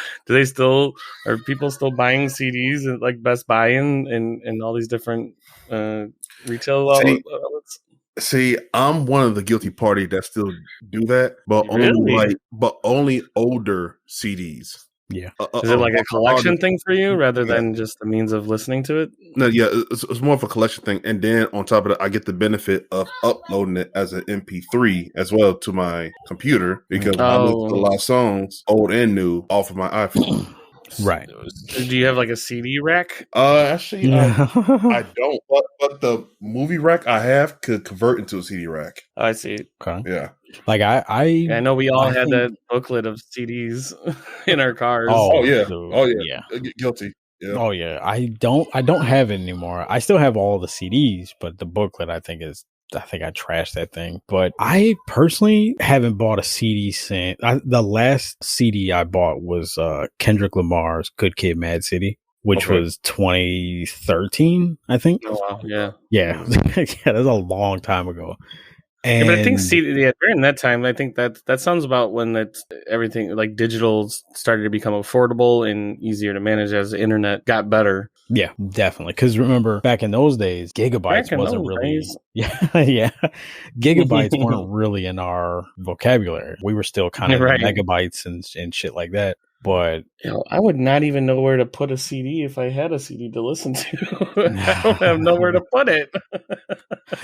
Are people still buying CDs at like Best Buy and all these different retail outlets? See, I'm one of the guilty party that still do that, but only older CDs. Yeah. Is it like a collection thing for you rather than just the means of listening to it? No, it's more of a collection thing. And then on top of that, I get the benefit of uploading it as an MP3 as well to my computer because I listen to a lot of songs, old and new, off of my iPhone. Right. Do you have like a CD rack? Actually, I don't. But the movie rack I have could convert into a CD rack. I see. Okay. Yeah. Like I know we all had that booklet of CDs in our cars. Oh yeah. Guilty. Yeah. Oh yeah. I don't have it anymore. I still have all the CDs, but the booklet I think I trashed that thing. But I personally haven't bought a CD since the last CD I bought was Kendrick Lamar's Good Kid, Mad City, which was 2013, I think. Oh wow, yeah. Yeah, that's a long time ago. And but I think during that time, I think that sounds about when everything like digital started to become affordable and easier to manage as the internet got better. Yeah, definitely. Because remember, back in those days, gigabytes wasn't really. Yeah. Gigabytes weren't really in our vocabulary. We were still kind of megabytes and shit like that. But I would not even know where to put a CD if I had a CD to listen to. I don't have nowhere to put it.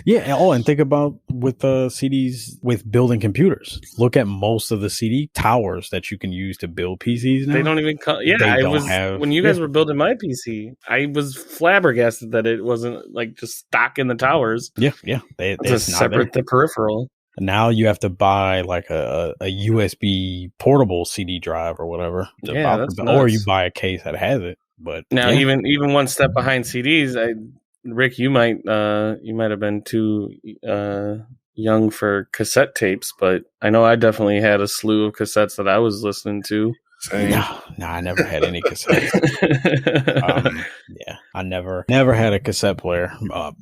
Yeah. Oh, and think about with CDs with building computers. Look at most of the CD towers that you can use to build PCs now. They don't even come. Yeah, when you guys were building my PC, I was flabbergasted that it wasn't like just stock in the towers. Yeah. It's separate the peripheral. Now you have to buy like a USB portable CD drive or whatever. Or you buy a case that has it. But now even one step behind CDs, Rick, you might have been too young for cassette tapes, but I know I definitely had a slew of cassettes that I was listening to. No, I never had any cassettes. I never had a cassette player.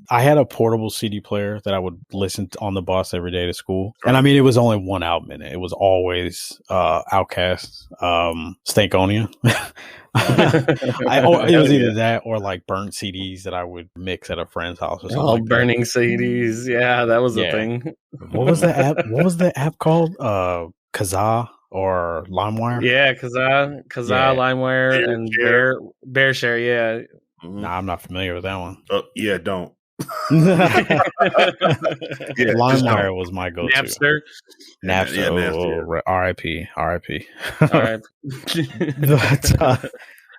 I had a portable CD player that I would listen to on the bus every day to school. And I mean, it was only one album in it. It was always Outkast, Stankonia. It was either that or like burnt CDs that I would mix at a friend's house or something. Oh, like burning CDs. Yeah, that was a thing. What was the app? What was the app called? Kazaa or LimeWire? Yeah, Kazaa, LimeWire, and BearShare. Yeah. Nah, I'm not familiar with that one. Yeah, don't. LimeWire was my go-to. Napster. R.I.P. But,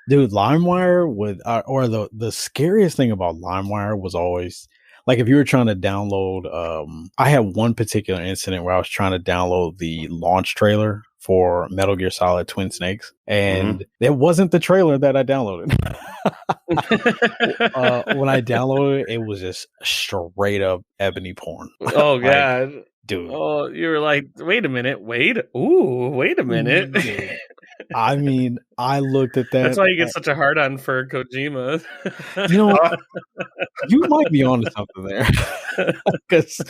dude, LimeWire would, or the scariest thing about LimeWire was always like if you were trying to download. I had one particular incident where I was trying to download the launch trailer for Metal Gear Solid Twin Snakes, and it wasn't the trailer that I downloaded. When I downloaded it was just straight up ebony porn. Oh god, dude! Oh, you were like, wait a minute, wait a minute. I mean, I looked at that. That's why you get such a hard on for Kojima. You know, you might be onto something there. Because,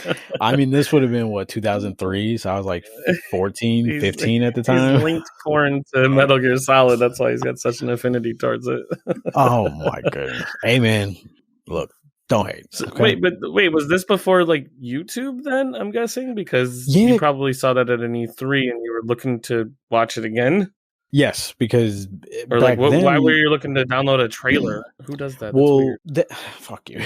I mean, this would have been, 2003? So I was like 14, 15 at the time. He's linked porn to Metal Gear Solid. That's why he's got such an affinity towards it. Oh, my goodness. Hey, man, look. Don't hate. Okay? Wait, was this before like YouTube then? I'm guessing because you probably saw that at an E3 and you were looking to watch it again. Yes, because or like, why were you looking to download a trailer? Who does that? Well, fuck you.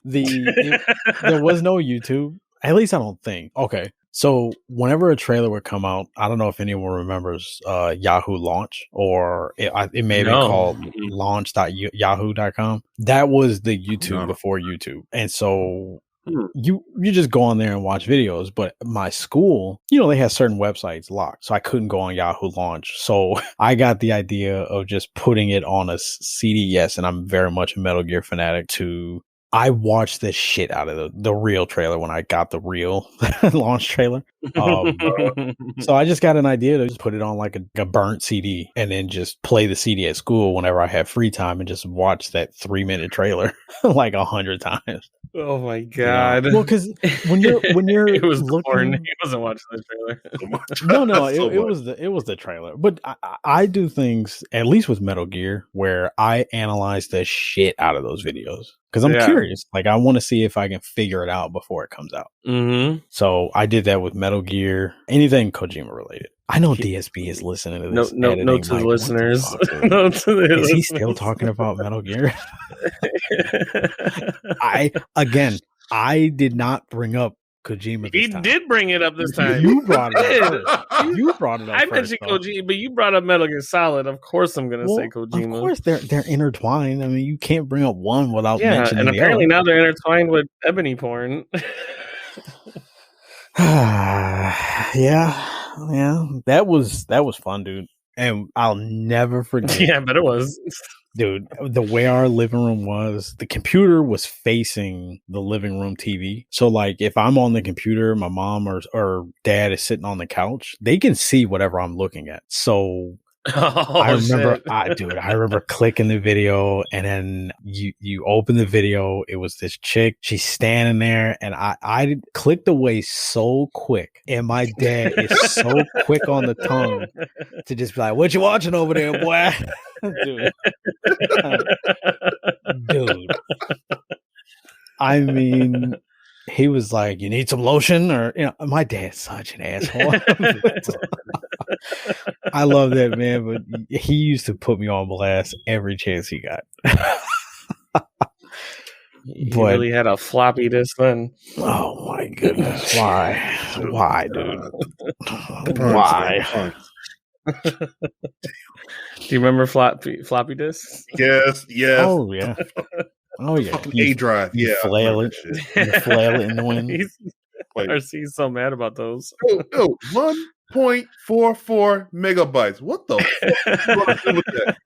There was no YouTube. At least I don't think. Okay, so whenever a trailer would come out, I don't know if anyone remembers Yahoo Launch, or it may be called launch.yahoo.com. That was the YouTube before YouTube, and so. You just go on there and watch videos, but my school, they had certain websites locked, so I couldn't go on Yahoo Launch. So I got the idea of just putting it on a CD. Yes, and I'm very much a Metal Gear fanatic. I watched the shit out of the real trailer when I got the real launch trailer. So I just got an idea to just put it on like a burnt CD and then just play the CD at school whenever I have free time and just watch that 3-minute trailer like 100 times. Oh my god! Well, because when you're it was looking, he wasn't watching the trailer. No, it was the trailer. But I do things at least with Metal Gear where I analyze the shit out of those videos. Because I'm curious. Like, I want to see if I can figure it out before it comes out. Mm-hmm. So I did that with Metal Gear. Anything Kojima related. I know DSB is listening to this. No to the listeners. Is he still talking about Metal Gear? I did not bring up Kojima this time. He did bring it up this time. You brought it up. You brought it up. I mentioned Kojima, but you brought up Metal Gear Solid. Of course, I'm going to say Kojima. Of course, they're intertwined. I mean, you can't bring up one without mentioning the other. And apparently now they're intertwined with ebony porn. Yeah. That was fun, dude. And I'll never forget. Yeah, but it was. Dude, the way our living room was, the computer was facing the living room TV. So, like, if I'm on the computer, my mom or dad is sitting on the couch, they can see whatever I'm looking at. So, I remember clicking the video, and then you open the video. It was this chick. She's standing there, and I clicked away so quick, and my dad is so quick on the tongue to just be like, "What you watching over there, boy?" Dude. I mean, he was like, "You need some lotion?" Or, my dad's such an asshole. I love that, man, but he used to put me on blast every chance he got. He really had a floppy disk then. Oh my goodness. Why, dude? Why? Do you remember floppy disks? Yes. Oh yeah. A drive. You flail it. You flail it in the wind. RC's so mad about those. 1.44 megabytes. What the fuck do with that?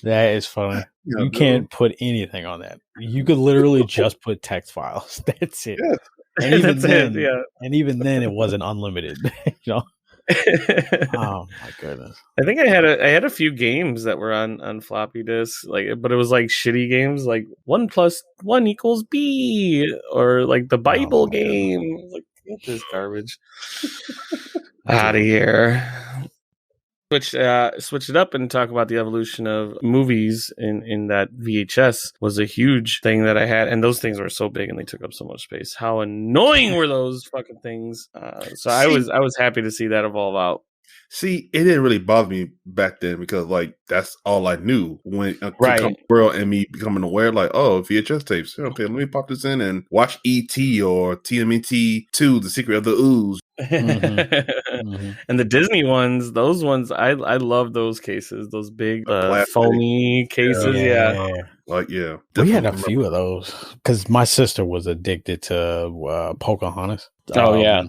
That is funny. Yeah, you can't put anything on that. You could literally just put text files. That's it. Yeah. And even then, it wasn't unlimited. Oh my goodness! I think I had a few games that were on floppy disks, but it was like shitty games, like 1+1 = B, or like the Bible game. Like, get this garbage out of here. Switch it up and talk about the evolution of movies in that VHS was a huge thing that I had, and those things were so big and they took up so much space. How annoying were those fucking things? I was happy to see that evolve out. See, it didn't really bother me back then because, like, that's all I knew when right. world and me becoming aware, like, oh, VHS tapes. Okay, let me pop this in and watch E.T. or TMNT 2, The Secret of the Ooze. And the Disney ones, those ones, I love those cases, those big foamy cases. Yeah. Like, yeah. We had a few of those because my sister was addicted to Pocahontas. Oh, yeah.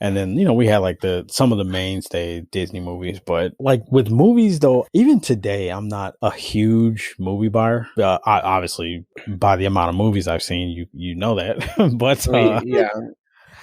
And then, we had like some of the mainstay Disney movies, but like with movies though, even today, I'm not a huge movie buyer. I obviously, by the amount of movies I've seen, you know that, but yeah.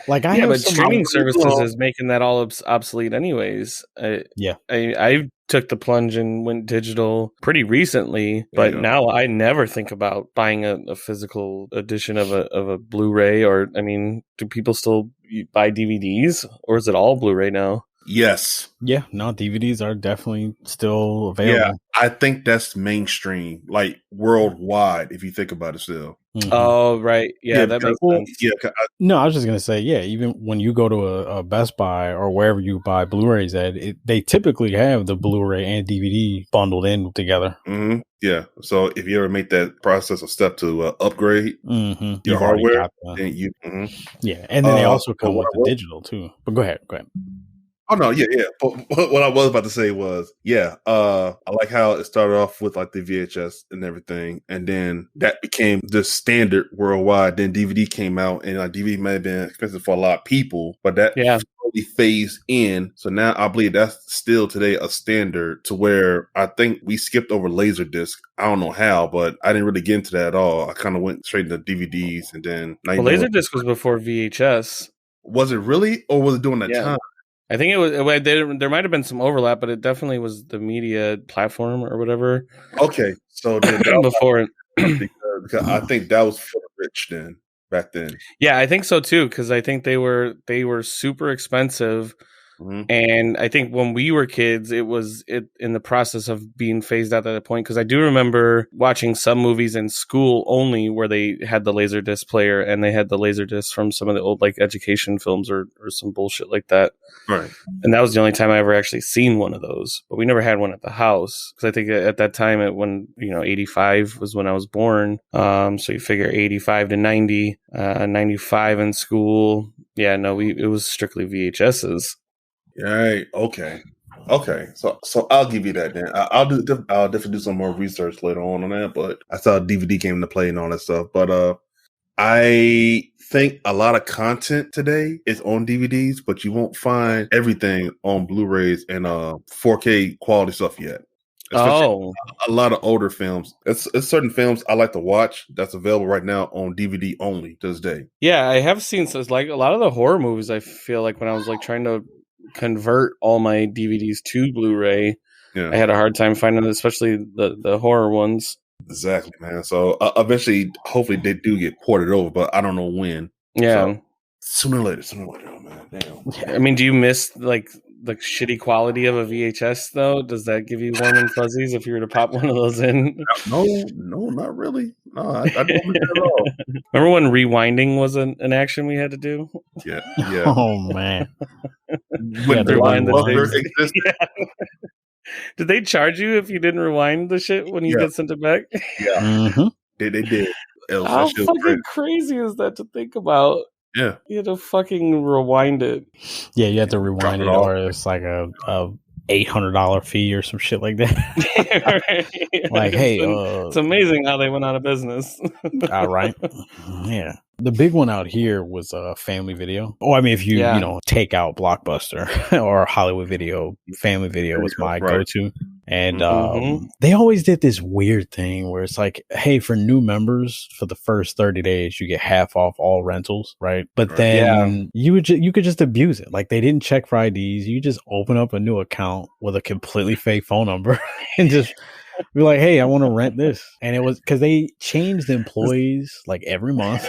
Like but streaming services is making that all obsolete anyways. I took the plunge and went digital pretty recently, but now I never think about buying a physical edition of a Blu-ray. Or, I mean, do people still buy DVDs, or is it all Blu-ray now? Yes. Yeah, no, DVDs are definitely still available. Yeah, I think that's mainstream, like worldwide, if you think about it still. Mm-hmm. Oh, right. Yeah, that makes sense. Yeah, I was just going to say, even when you go to a Best Buy or wherever you buy Blu-rays at, they typically have the Blu-ray and DVD bundled in together. Mm-hmm. Yeah. So if you ever make that process or step to upgrade your hardware, then you... Yeah, and then they also come with the digital too. But go ahead. Oh no, yeah. But what I was about to say was, I like how it started off with like the VHS and everything, and then that became the standard worldwide. Then DVD came out, and like DVD may have been expensive for a lot of people, but that slowly phased in. So now I believe that's still today a standard, to where I think we skipped over Laserdisc. I don't know how, but I didn't really get into that at all. I kind of went straight into DVDs, and then Laserdisc was before VHS. Was it really, or was it during that time? I think it was. There might have been some overlap, but it definitely was the media platform or whatever. Okay, so then before it, because I think that was for the rich then. Back then, yeah, I think so too. Because I think they were super expensive, and I think when we were kids, it was in the process of being phased out at that point. Because I do remember watching some movies in school only where they had the Laserdisc player, and they had the Laserdisc from some of the old like education films or some bullshit like that. Right. And that was the only time I ever actually seen one of those. But we never had one at the house. Because I think at that time, 85 was when I was born. So you figure 85 to 90, 95 in school. Yeah, no, it was strictly VHSs. Right. Okay. So I'll give you that then. I'll definitely do some more research later on that. But I saw DVD came into play and all that stuff. But I think a lot of content today is on DVDs, but you won't find everything on Blu-rays and 4K quality stuff yet. Especially a lot of older films. It's certain films I like to watch that's available right now on DVD only to this day. Yeah, I have seen like a lot of the horror movies. I feel like when I was like trying to convert all my DVDs to Blu-ray, I had a hard time finding it, especially the horror ones. Exactly, man. So eventually, hopefully, they do get ported over, but I don't know when. Yeah, so, sooner or later, man. Damn. I mean, do you miss like the shitty quality of a VHS though? Does that give you warm and fuzzies if you were to pop one of those in? No, not really. No, I don't miss it at all. Remember when rewinding was an action we had to do? Yeah. Oh man. When rewind the yeah. Did they charge you if you didn't rewind the shit when you get sent it back? Yeah, they did. How fucking crazy is that to think about? Yeah, you had to fucking rewind it. Yeah, you have to rewind it, or it's like a $800 fee or some shit like that. Like, hey, it's amazing how they went out of business. All right, yeah. The big one out here was Family Video. Oh, I mean, if you take out Blockbuster or Hollywood Video, Family Video was my go-to. And they always did this weird thing where it's like, hey, for new members, for the first 30 days, you get half off all rentals, right? But then you could just abuse it. Like, they didn't check for IDs. You just open up a new account with a completely fake phone number and just be like, hey, I want to rent this. And it was because they changed the employees like every month.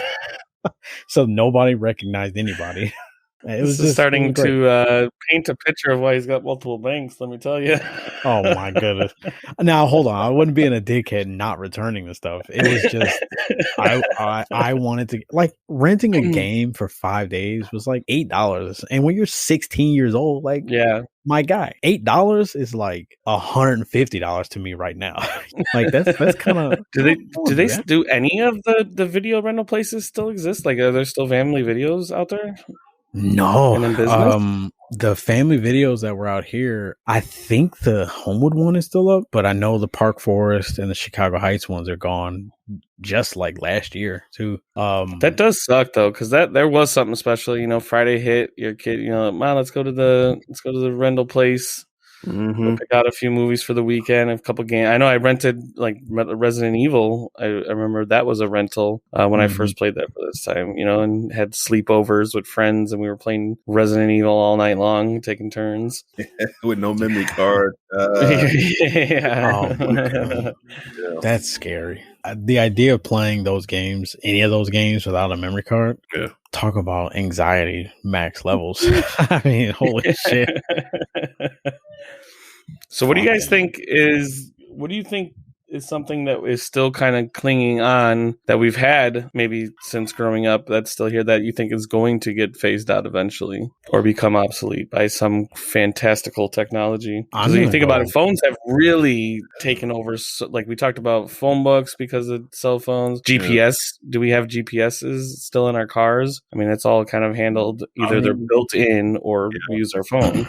So nobody recognized anybody. It was just starting to paint a picture of why he's got multiple banks, let me tell you. Oh my goodness. Now hold on. I wouldn't being a dickhead not returning the stuff. It was just I wanted to, like, renting a game for 5 days was like $8. And when you're 16 years old, like, my guy, $8 is like $150 to me right now. Like, that's kind of do any of the video rental places still exist? Like, are there still family videos out there? No, the family videos that were out here, I think the Homewood one is still up, but I know the Park Forest and the Chicago Heights ones are gone just like last year too. That does suck though, because there was something special. You know, Friday hit your kid. You know, man, let's go to the rental place. Go pick out a few movies for the weekend, a couple games. I know I rented like Resident Evil. I remember that was a rental when I first played that for this time, you know, and had sleepovers with friends, and we were playing Resident Evil all night long, taking turns with no memory card. That's scary. The idea of playing those games, any of those games, without a memory card. Yeah. Talk about anxiety max levels. I mean, holy shit. So what do you guys think is something that is still kind of clinging on that we've had maybe since growing up that's still here that you think is going to get phased out eventually or become obsolete by some fantastical technology? Because when you think about it, phones have really taken over. Like we talked about phone books because of cell phones. GPS. Do we have GPSs still in our cars? I mean, it's all kind of handled. Either they're built in or we use our phone.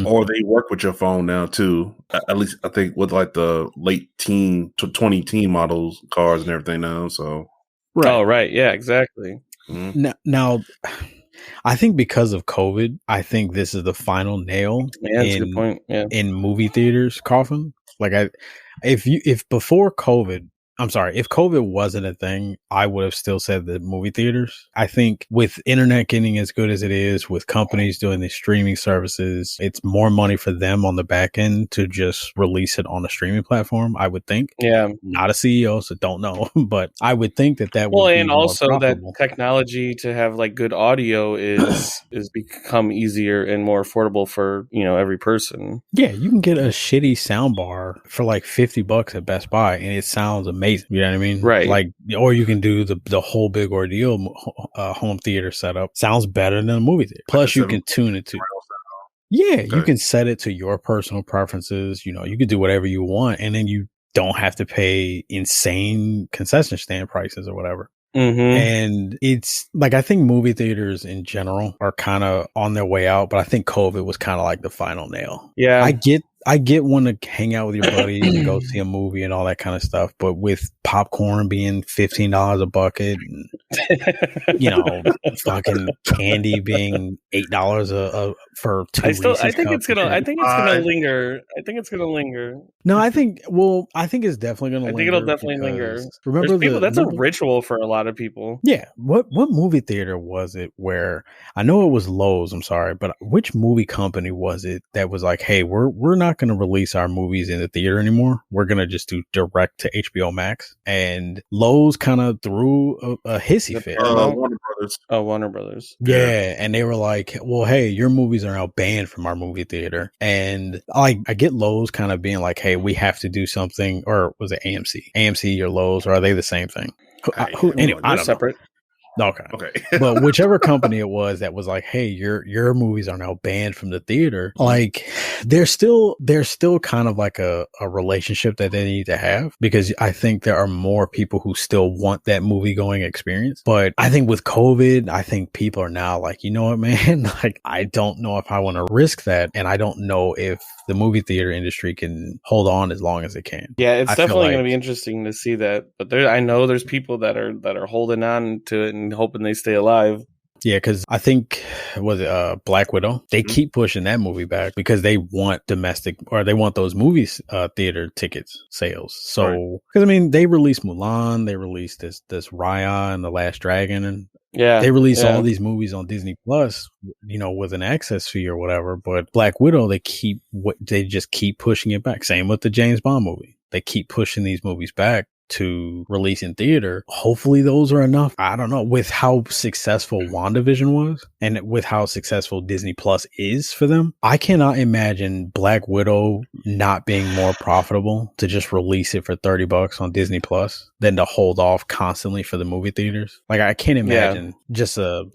Or they work with your phone now too. At least I think with like the late teen to 2010 models cars and everything now. So right, yeah, exactly. Now I think because of COVID, I think this is the final nail in movie theaters coffin. Like if before COVID, I'm sorry, if COVID wasn't a thing, I would have still said the movie theaters. I think with internet getting as good as it is, with companies doing these streaming services, it's more money for them on the back end to just release it on a streaming platform, I would think. Yeah. Not a CEO, so don't know. But I would think that would be and also that technology to have like good audio is become easier and more affordable for, you know, every person. Yeah, you can get a shitty soundbar for like $50 at Best Buy and it sounds amazing. You know what I mean? Right. Like, or you can do the whole big ordeal home theater setup. Sounds better than a movie theater. Plus, you can tune it to. Yeah, you can set it to your personal preferences. You know, you can do whatever you want, and then you don't have to pay insane concession stand prices or whatever. And it's like, I think movie theaters in general are kind of on their way out, but I think COVID was kind of like the final nail. Yeah. I get wanting to hang out with your buddies and go see a movie and all that kind of stuff, but with popcorn being $15 a bucket, and, you know, fucking candy being $8 for two. I think it's gonna linger. I think it's gonna linger. No, I think it's definitely gonna linger. I think it'll definitely linger. Remember that's a ritual for a lot of people. Yeah. What movie theater was it where, I know it was Lowe's, I'm sorry, but which movie company was it that was like, hey, we're not going to release our movies in the theater anymore. We're going to just do direct to HBO Max. And Lowe's kind of threw a hissy fit. Warner Brothers. Oh, Warner Brothers. Yeah. And they were like, well, hey, your movies are now banned from our movie theater. And I get Lowe's kind of being like, hey, we have to do something. Or was it AMC? AMC or Lowe's, or are they the same thing? Anyway, I don't separate. know. Okay. But whichever company it was that was like, hey, your movies are now banned from the theater. Like, there's still kind of like a relationship that they need to have, because I think there are more people who still want that movie going experience. But I think with COVID, I think people are now like, you know what, man, like, I don't know if I want to risk that. And I don't know if the movie theater industry can hold on as long as it can. Yeah, it's definitely going to be interesting to see that. But I know there's people that are holding on to it and hoping they stay alive. Yeah, because I think was it Black Widow? They keep pushing that movie back because they want domestic or they want those movies theater tickets sales. So because I mean they released Mulan, they released this Raya and the Last Dragon, and they release all these movies on Disney Plus, you know, with an access fee or whatever. But Black Widow, they just keep pushing it back. Same with the James Bond movie. They keep pushing these movies back to release in theater. Hopefully those are enough. I don't know. With how successful WandaVision was and with how successful Disney Plus is for them, I cannot imagine Black Widow not being more profitable to just release it for $30 on Disney Plus than to hold off constantly for the movie theaters. Like I can't imagine just the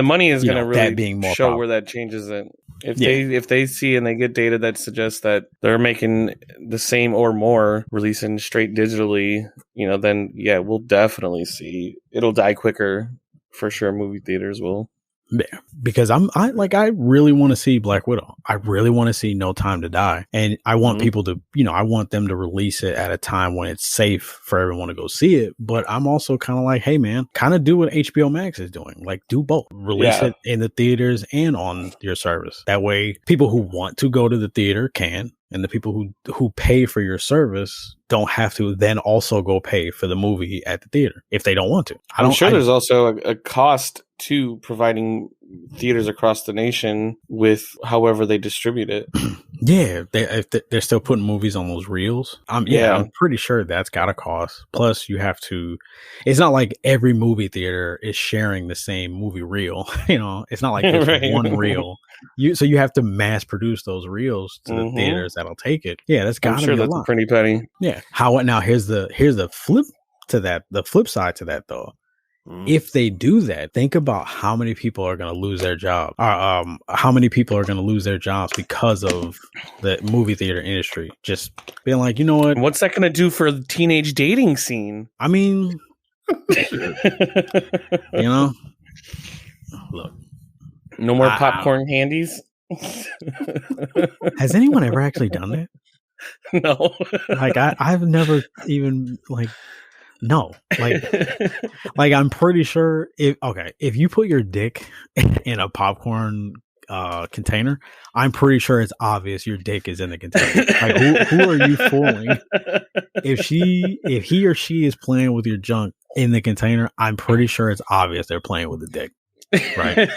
money is going to really being more show profitable. where that changes it. If they see and they get data that suggests that they're making the same or more releasing straight digitally, you know, then we'll definitely see it'll die quicker for sure. Movie theaters will. Yeah, because I really want to see Black Widow. I really want to see No Time to Die. And I want people to, you know, I want them to release it at a time when it's safe for everyone to go see it. But I'm also kind of like, hey man, kind of do what HBO Max is doing. Like do both. Release it in the theaters and on your service. That way people who want to go to the theater can. And the people who pay for your service don't have to then also go pay for the movie at the theater if they don't want to. I'm sure there's also a cost to providing theaters across the nation with however they distribute it. Yeah, they're still putting movies on those reels. I'm pretty sure that's got a cost. Plus, you have to. It's not like every movie theater is sharing the same movie reel. You know, it's not like there's one reel. So you have to mass produce those reels to the theaters that'll take it. Yeah, that's got to be a lot. A pretty penny. Yeah. Now here's the flip to that. The flip side to that though. If they do that, think about how many people are going to lose their job. How many people are going to lose their jobs because of the movie theater industry? Just being like, you know what? What's that going to do for the teenage dating scene? I mean, you know, look. No more popcorn handies? Has anyone ever actually done that? No. Like, I've never even, like... No, like I'm pretty sure if you put your dick in a popcorn container, I'm pretty sure it's obvious your dick is in the container. Like who are you fooling? If he or she is playing with your junk in the container, I'm pretty sure it's obvious they're playing with the dick. Right.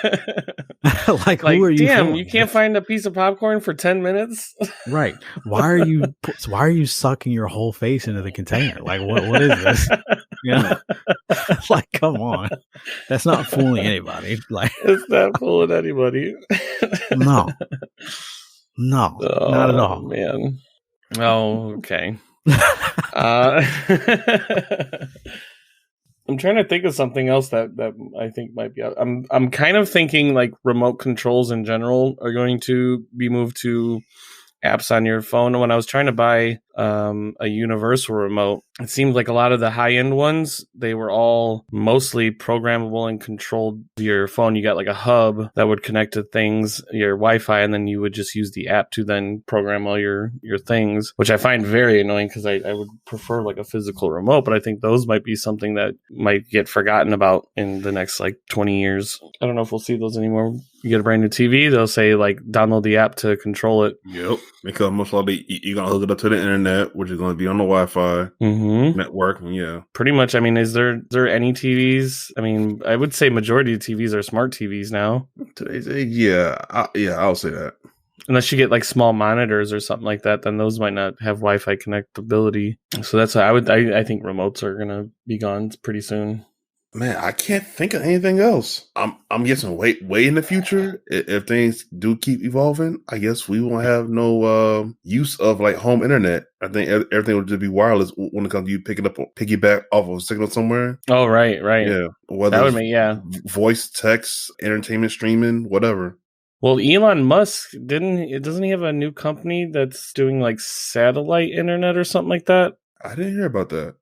like who are you? Damn, you can't find a piece of popcorn for 10 minutes. Right. Why are you sucking your whole face into the container? Like what is this? You know? Like, come on. That's not fooling anybody. Like it's not fooling anybody. No. Not at all. Man. Oh, okay. I'm trying to think of something else that I think might be out. I'm kind of thinking like remote controls in general are going to be moved to apps on your phone. When I was trying to buy a universal remote, it seemed like a lot of the high-end ones, they were all mostly programmable and controlled via your phone. You got like a hub that would connect to things, your Wi-Fi, and then you would just use the app to then program all your things, which I find very annoying because I would prefer like a physical remote, but I think those might be something that might get forgotten about in the next like 20 years. I don't know if we'll see those anymore. You get a brand new TV, they'll say like download the app to control it. Yep, because most likely you're gonna hook it up to the internet, which is going to be on the Wi-Fi network. Yeah, pretty much. I mean, is there any TVs? I mean, I would say majority of TVs are smart TVs now. I'll say that. Unless you get like small monitors or something like that, then those might not have Wi-Fi connectability. So that's why I think remotes are gonna be gone pretty soon. Man, I can't think of anything else. I'm guessing way in the future, if things do keep evolving, I guess we won't have no use of like home internet. I think everything will just be wireless when it comes to you piggyback off of a signal somewhere. Oh, right. Yeah. Whether that would make, voice, text, entertainment, streaming, whatever. Well, Elon Musk doesn't he have a new company that's doing like satellite internet or something like that? I didn't hear about that.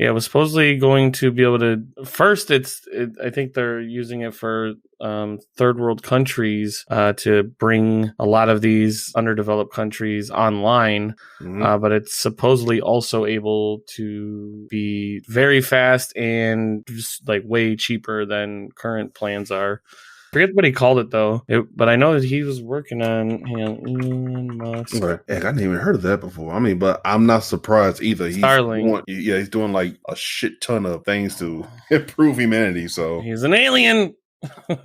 Yeah, it was supposedly going to be able to. First, I think they're using it for third world countries to bring a lot of these underdeveloped countries online. But it's supposedly also able to be very fast and just like way cheaper than current plans are. I forget what he called it though, but I know that he was working on Elon Musk. Heck, I didn't even heard of that before. I mean, but I'm not surprised either. Starlink. He's doing like a shit ton of things to improve humanity. So he's an alien. I'm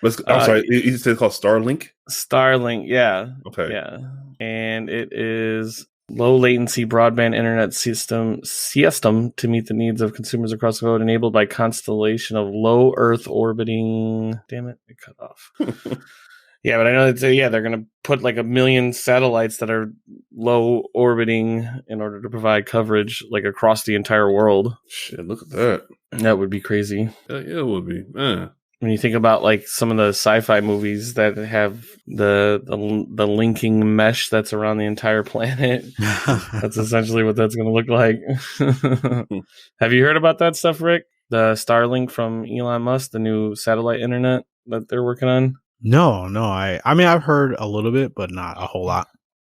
sorry, you said it's called Starlink? Starlink, yeah. Okay. Yeah. And it is low latency broadband internet system to meet the needs of consumers across the globe, enabled by constellation of low Earth orbiting. Damn it, it cut off. Yeah, but I know they're going to put like 1 million satellites that are low orbiting in order to provide coverage like across the entire world. Shit, look at that. That would be crazy. Yeah, it would be. Man. When you think about like some of the sci-fi movies that have the linking mesh that's around the entire planet, that's essentially what that's going to look like. Have you heard about that stuff, Rick? The Starlink from Elon Musk, the new satellite internet that they're working on? No. I mean, I've heard a little bit, but not a whole lot.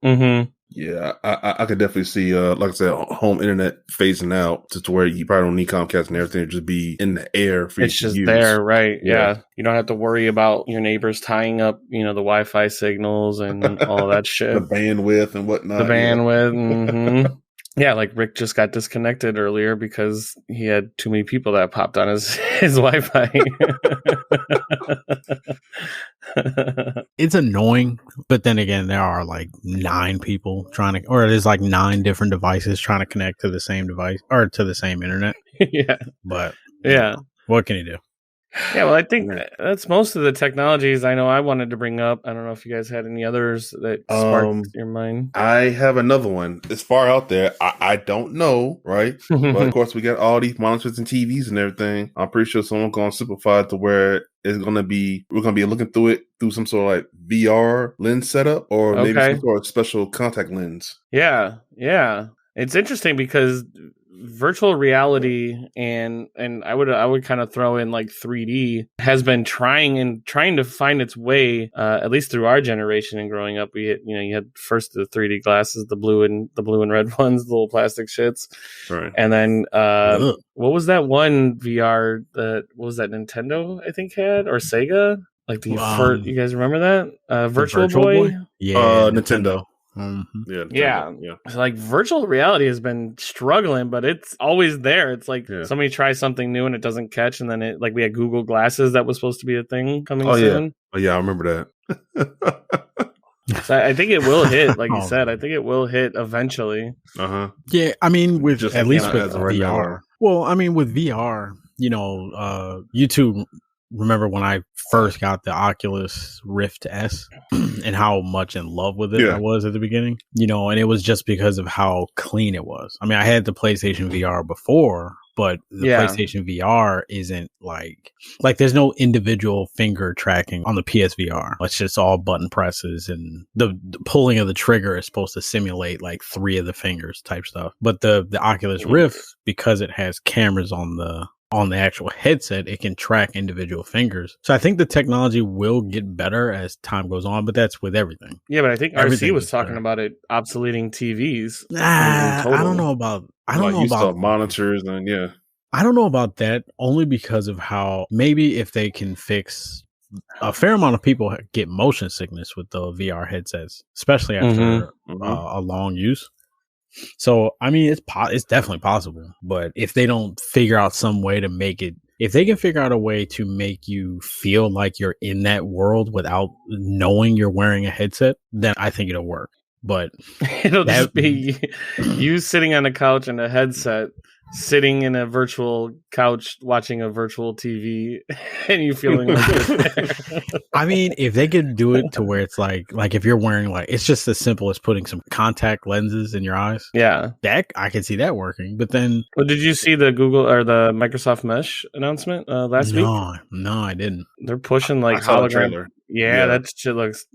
Mm-hmm. Yeah, I could definitely see, like I said, home internet phasing out to where you probably don't need Comcast and everything. It'll just be in the air for it's you to just use. there, right? Yeah. You don't have to worry about your neighbors tying up, the Wi-Fi signals and all of that shit. The bandwidth and whatnot. The bandwidth. Mm-hmm. Yeah, like Rick just got disconnected earlier because he had too many people that popped on his Wi-Fi. It's annoying, but then again, there are like 9 people there's like 9 different devices trying to connect to the same device or to the same internet. Yeah. But yeah, what can you do? Yeah, well, I think that's most of the technologies I know I wanted to bring up. I don't know if you guys had any others that sparked your mind. I have another one. It's far out there. I don't know, right? But of course, we got all these monitors and TVs and everything. I'm pretty sure someone's going to simplify it to where we're going to be looking through it through some sort of like VR lens setup or maybe some sort of special contact lens. Yeah. It's interesting because virtual reality and I would kind of throw in like 3D has been trying to find its way, at least through our generation and growing up. We you had first the 3D glasses, the blue and red ones, the little plastic shits, right? And then what was that one VR what was that Nintendo I think had, or Sega? Like you guys remember that Virtual Boy? Yeah, Nintendo. Mm-hmm. Yeah. So, like virtual reality has been struggling, but it's always there. It's like somebody tries something new and it doesn't catch, and then we had Google Glasses that was supposed to be a thing coming soon. Yeah, I remember that. So I think it will hit, like you said. I think it will hit eventually. Yeah, I mean, with just at least with right VR. Now. Well, I mean, with VR, YouTube. Remember when I first got the Oculus Rift S and how much in love with it I was at the beginning, and it was just because of how clean it was. I mean, I had the PlayStation VR before, but the PlayStation VR isn't like there's no individual finger tracking on the PSVR. It's just all button presses, and the pulling of the trigger is supposed to simulate like 3 of the fingers type stuff. But the Oculus Rift, because it has cameras on the actual headset, it can track individual fingers. So I think the technology will get better as time goes on, but that's with everything. Yeah, but I think RC was talking about it obsoleting TVs. I don't know about monitors and I don't know about that, only because of how maybe if they can fix a fair amount of people get motion sickness with the VR headsets, especially after a long use. So, I mean, it's definitely possible, but if they don't figure out some way to make it, if they can figure out a way to make you feel like you're in that world without knowing you're wearing a headset, then I think it'll work. But it'll just be you sitting on a couch and a headset, sitting in a virtual couch watching a virtual TV, and you feeling like you're there. I mean, if they could do it to where it's like if you're wearing it's just as simple as putting some contact lenses in your eyes. Yeah, that I can see that working. But then, well, did you see the Google or the Microsoft Mesh announcement last week? No, I didn't. They're pushing like hologram. Yeah, that shit looks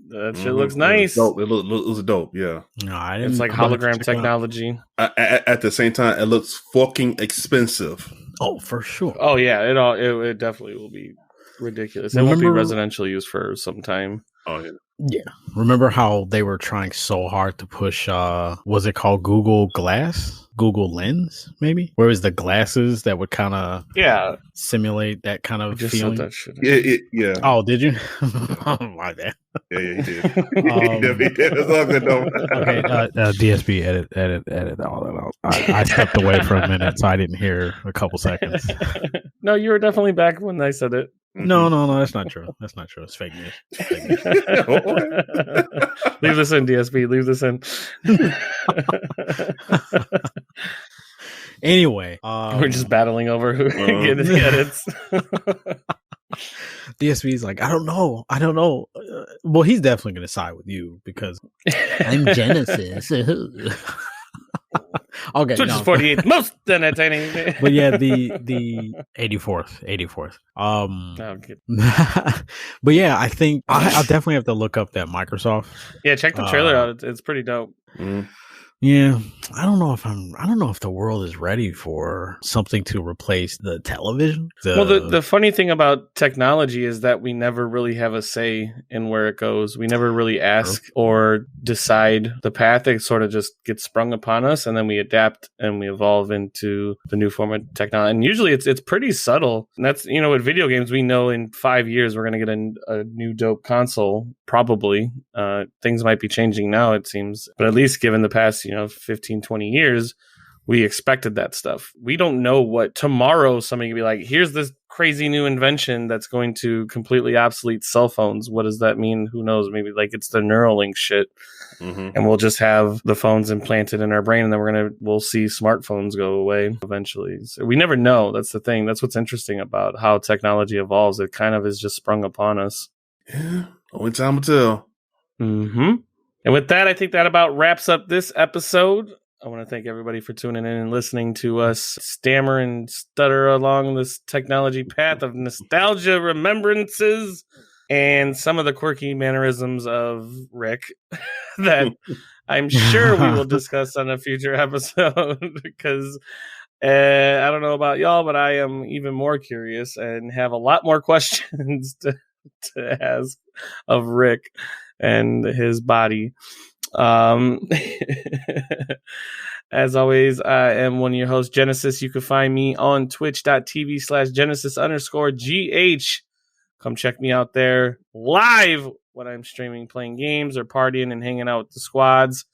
nice. It looks dope. Yeah, no, I didn't. It's like hologram technology. At the same time, it looks fucking expensive. Oh, for sure. Oh yeah, it definitely will be ridiculous. It won't be residential use for some time. Oh yeah. Yeah. Remember how they were trying so hard to push was it called Google Glass? Google Lens, maybe? Where was the glasses that would kind of simulate that kind of feeling? That shit. Yeah. Oh, did you? Oh my bad. Yeah, he did. He did. That's all good though. Okay, DSP, edit all that out. I stepped away for a minute, so I didn't hear a couple seconds. No, you were definitely back when I said it. No, that's not true. That's not true. It's fake news. Leave this in, DSP. Leave this in. Anyway, we're just battling over who can get the edits. DSP's like, I don't know. Well, he's definitely going to side with you because I'm Genesis. Okay, Twitch is 48th most entertaining. But yeah, the 84th. But yeah, I think I'll definitely have to look up that Microsoft. Yeah, check the trailer out. It's pretty dope. Yeah, I don't know if the world is ready for something to replace the television. The funny thing about technology is that we never really have a say in where it goes. We never really ask or decide the path. It sort of just gets sprung upon us, and then we adapt and we evolve into the new form of technology. And usually it's pretty subtle. And that's, with video games, we know in 5 years we're going to get a new dope console, probably. Things might be changing now, it seems. But at least given the past 15, 20 years, we expected that stuff. We don't know what tomorrow somebody could be like, here's this crazy new invention that's going to completely obsolete cell phones. What does that mean? Who knows? Maybe like it's the Neuralink shit. And we'll just have the phones implanted in our brain, and then we'll see smartphones go away eventually. So we never know. That's the thing. That's what's interesting about how technology evolves. It kind of is just sprung upon us. Yeah. Only time will tell. And with that, I think that about wraps up this episode. I want to thank everybody for tuning in and listening to us stammer and stutter along this technology path of nostalgia, remembrances, and some of the quirky mannerisms of Rick that I'm sure we will discuss on a future episode because I don't know about y'all, but I am even more curious and have a lot more questions to ask of Rick and his body. As always, I am one of your hosts, Genesis. You can find me on twitch.tv/Genesis_GH. Come check me out there live when I'm streaming, playing games or partying and hanging out with the squads,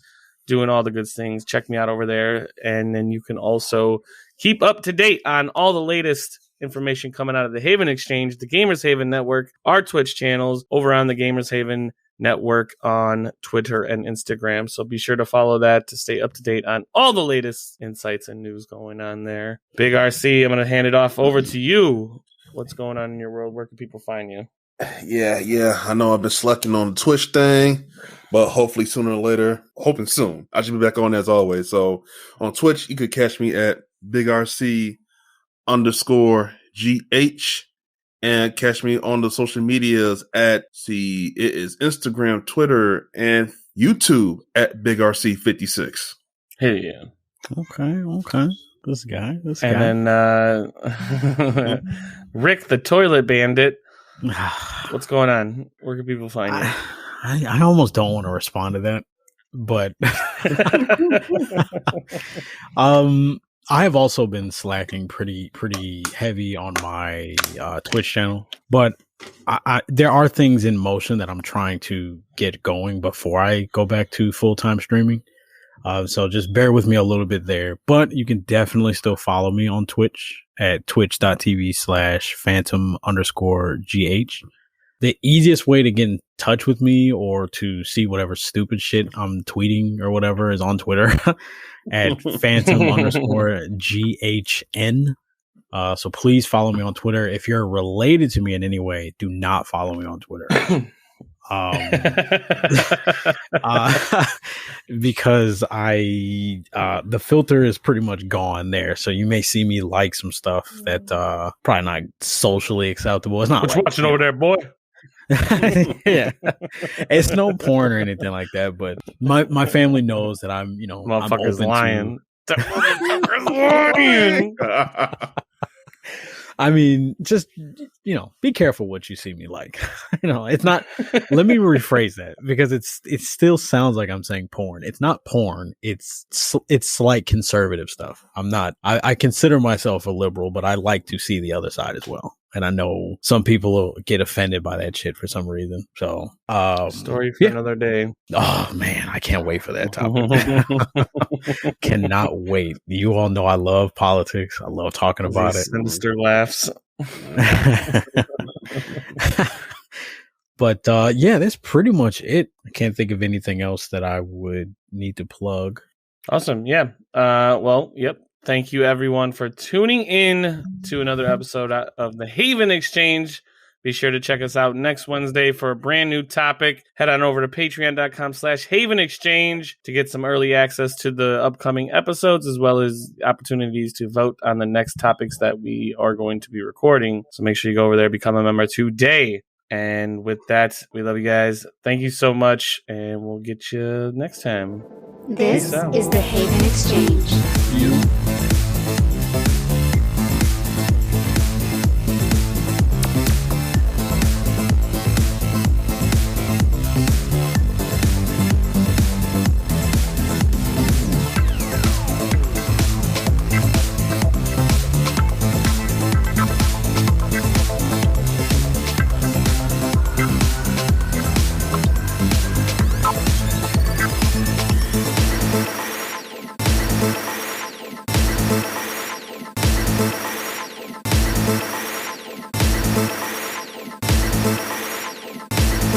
doing all the good things. Check me out over there. And then you can also keep up to date on all the latest information coming out of the Haven Exchange, the Gamers Haven Network, our Twitch channels over on the Gamers Haven Network on Twitter and Instagram. So be sure to follow that to stay up to date on all the latest insights and news going on there. Big RC, I'm going to hand it off over to you. What's going on in your world? Where can people find you? Yeah. I know I've been slacking on the Twitch thing, but hopefully sooner or later, hoping soon, I should be back on as always. So on Twitch, you could catch me at BigRC_GH and catch me on the social medias it is Instagram, Twitter, and YouTube at BigRC56. Hey, yeah. Okay. This guy. And then Rick, the Toilet Bandit. What's going on? Where can people find you? I almost don't want to respond to that, but I have also been slacking pretty heavy on my Twitch channel, but there are things in motion that I'm trying to get going before I go back to full-time streaming. So just bear with me a little bit there, but you can definitely still follow me on Twitch at twitch.tv/phantom_GH. The easiest way to get in touch with me or to see whatever stupid shit I'm tweeting or whatever is on Twitter at phantom_GHN. So please follow me on Twitter. If you're related to me in any way, do not follow me on Twitter. Because the filter is pretty much gone there, so you may see me like some stuff that probably not socially acceptable. It's not what you watching over there, boy. Yeah, it's no porn or anything like that. But my family knows that I'm, motherfuckers I'm lying. I mean, just, be careful what you see me like. It's not, let me rephrase that because it still sounds like I'm saying porn. It's not porn. It's like conservative stuff. I'm not, I consider myself a liberal, but I like to see the other side as well. And I know some people will get offended by that shit for some reason. So, story for another day. Oh man, I can't wait for that topic. Cannot wait. You all know I love politics. I love talking about it. Sinister laughs. But yeah, that's pretty much it. I can't think of anything else that I would need to plug. Awesome. Yeah. Well, yep. Thank you, everyone, for tuning in to another episode of the Haven Exchange. Be sure to check us out next Wednesday for a brand new topic. Head on over to patreon.com/Haven Exchange to get some early access to the upcoming episodes, as well as opportunities to vote on the next topics that we are going to be recording. So make sure you go over there, become a member today. And with that, we love you guys. Thank you so much, and we'll get you next time. This is the Haven Exchange.